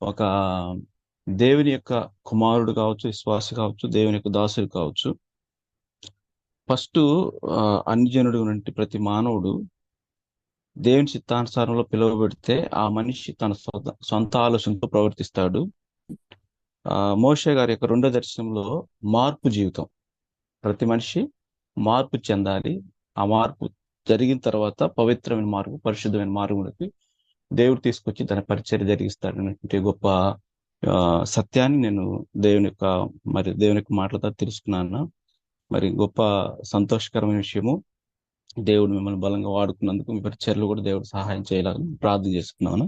ఒక దేవుని యొక్క కుమారుడు కావచ్చు, విశ్వాసి కావచ్చు, దేవుని యొక్క దాసుడు కావచ్చు. ఫస్ట్ అన్ని జనుడు నుండి ప్రతి మానవుడు దేవుని చిత్తానుసారంలో పిలువబెడితే ఆ మనిషి తన సొంత ఆలోచనతో ప్రవర్తిస్తాడు. మోషే గారి యొక్క 2వ దర్శనంలో మార్పు జీవితం. ప్రతి మనిషి మార్పు చెందాలి. ఆ మార్పు జరిగిన తర్వాత పవిత్రమైన మార్పు, పరిశుద్ధమైన మార్పుకి దేవుడు తీసుకొచ్చి దాని పరిచర్య జరిగిస్తాడు అనేటువంటి గొప్ప సత్యాన్ని నేను దేవుని యొక్క మాటలతో తెలుసుకున్నాను. మరి గొప్ప సంతోషకరమైన విషయము. దేవుడు మిమ్మల్ని బలంగా వాడుకున్నందుకు మీ పరిచర్యలు కూడా దేవుడు సహాయం చేయాలని ప్రార్థన చేసుకున్నాను.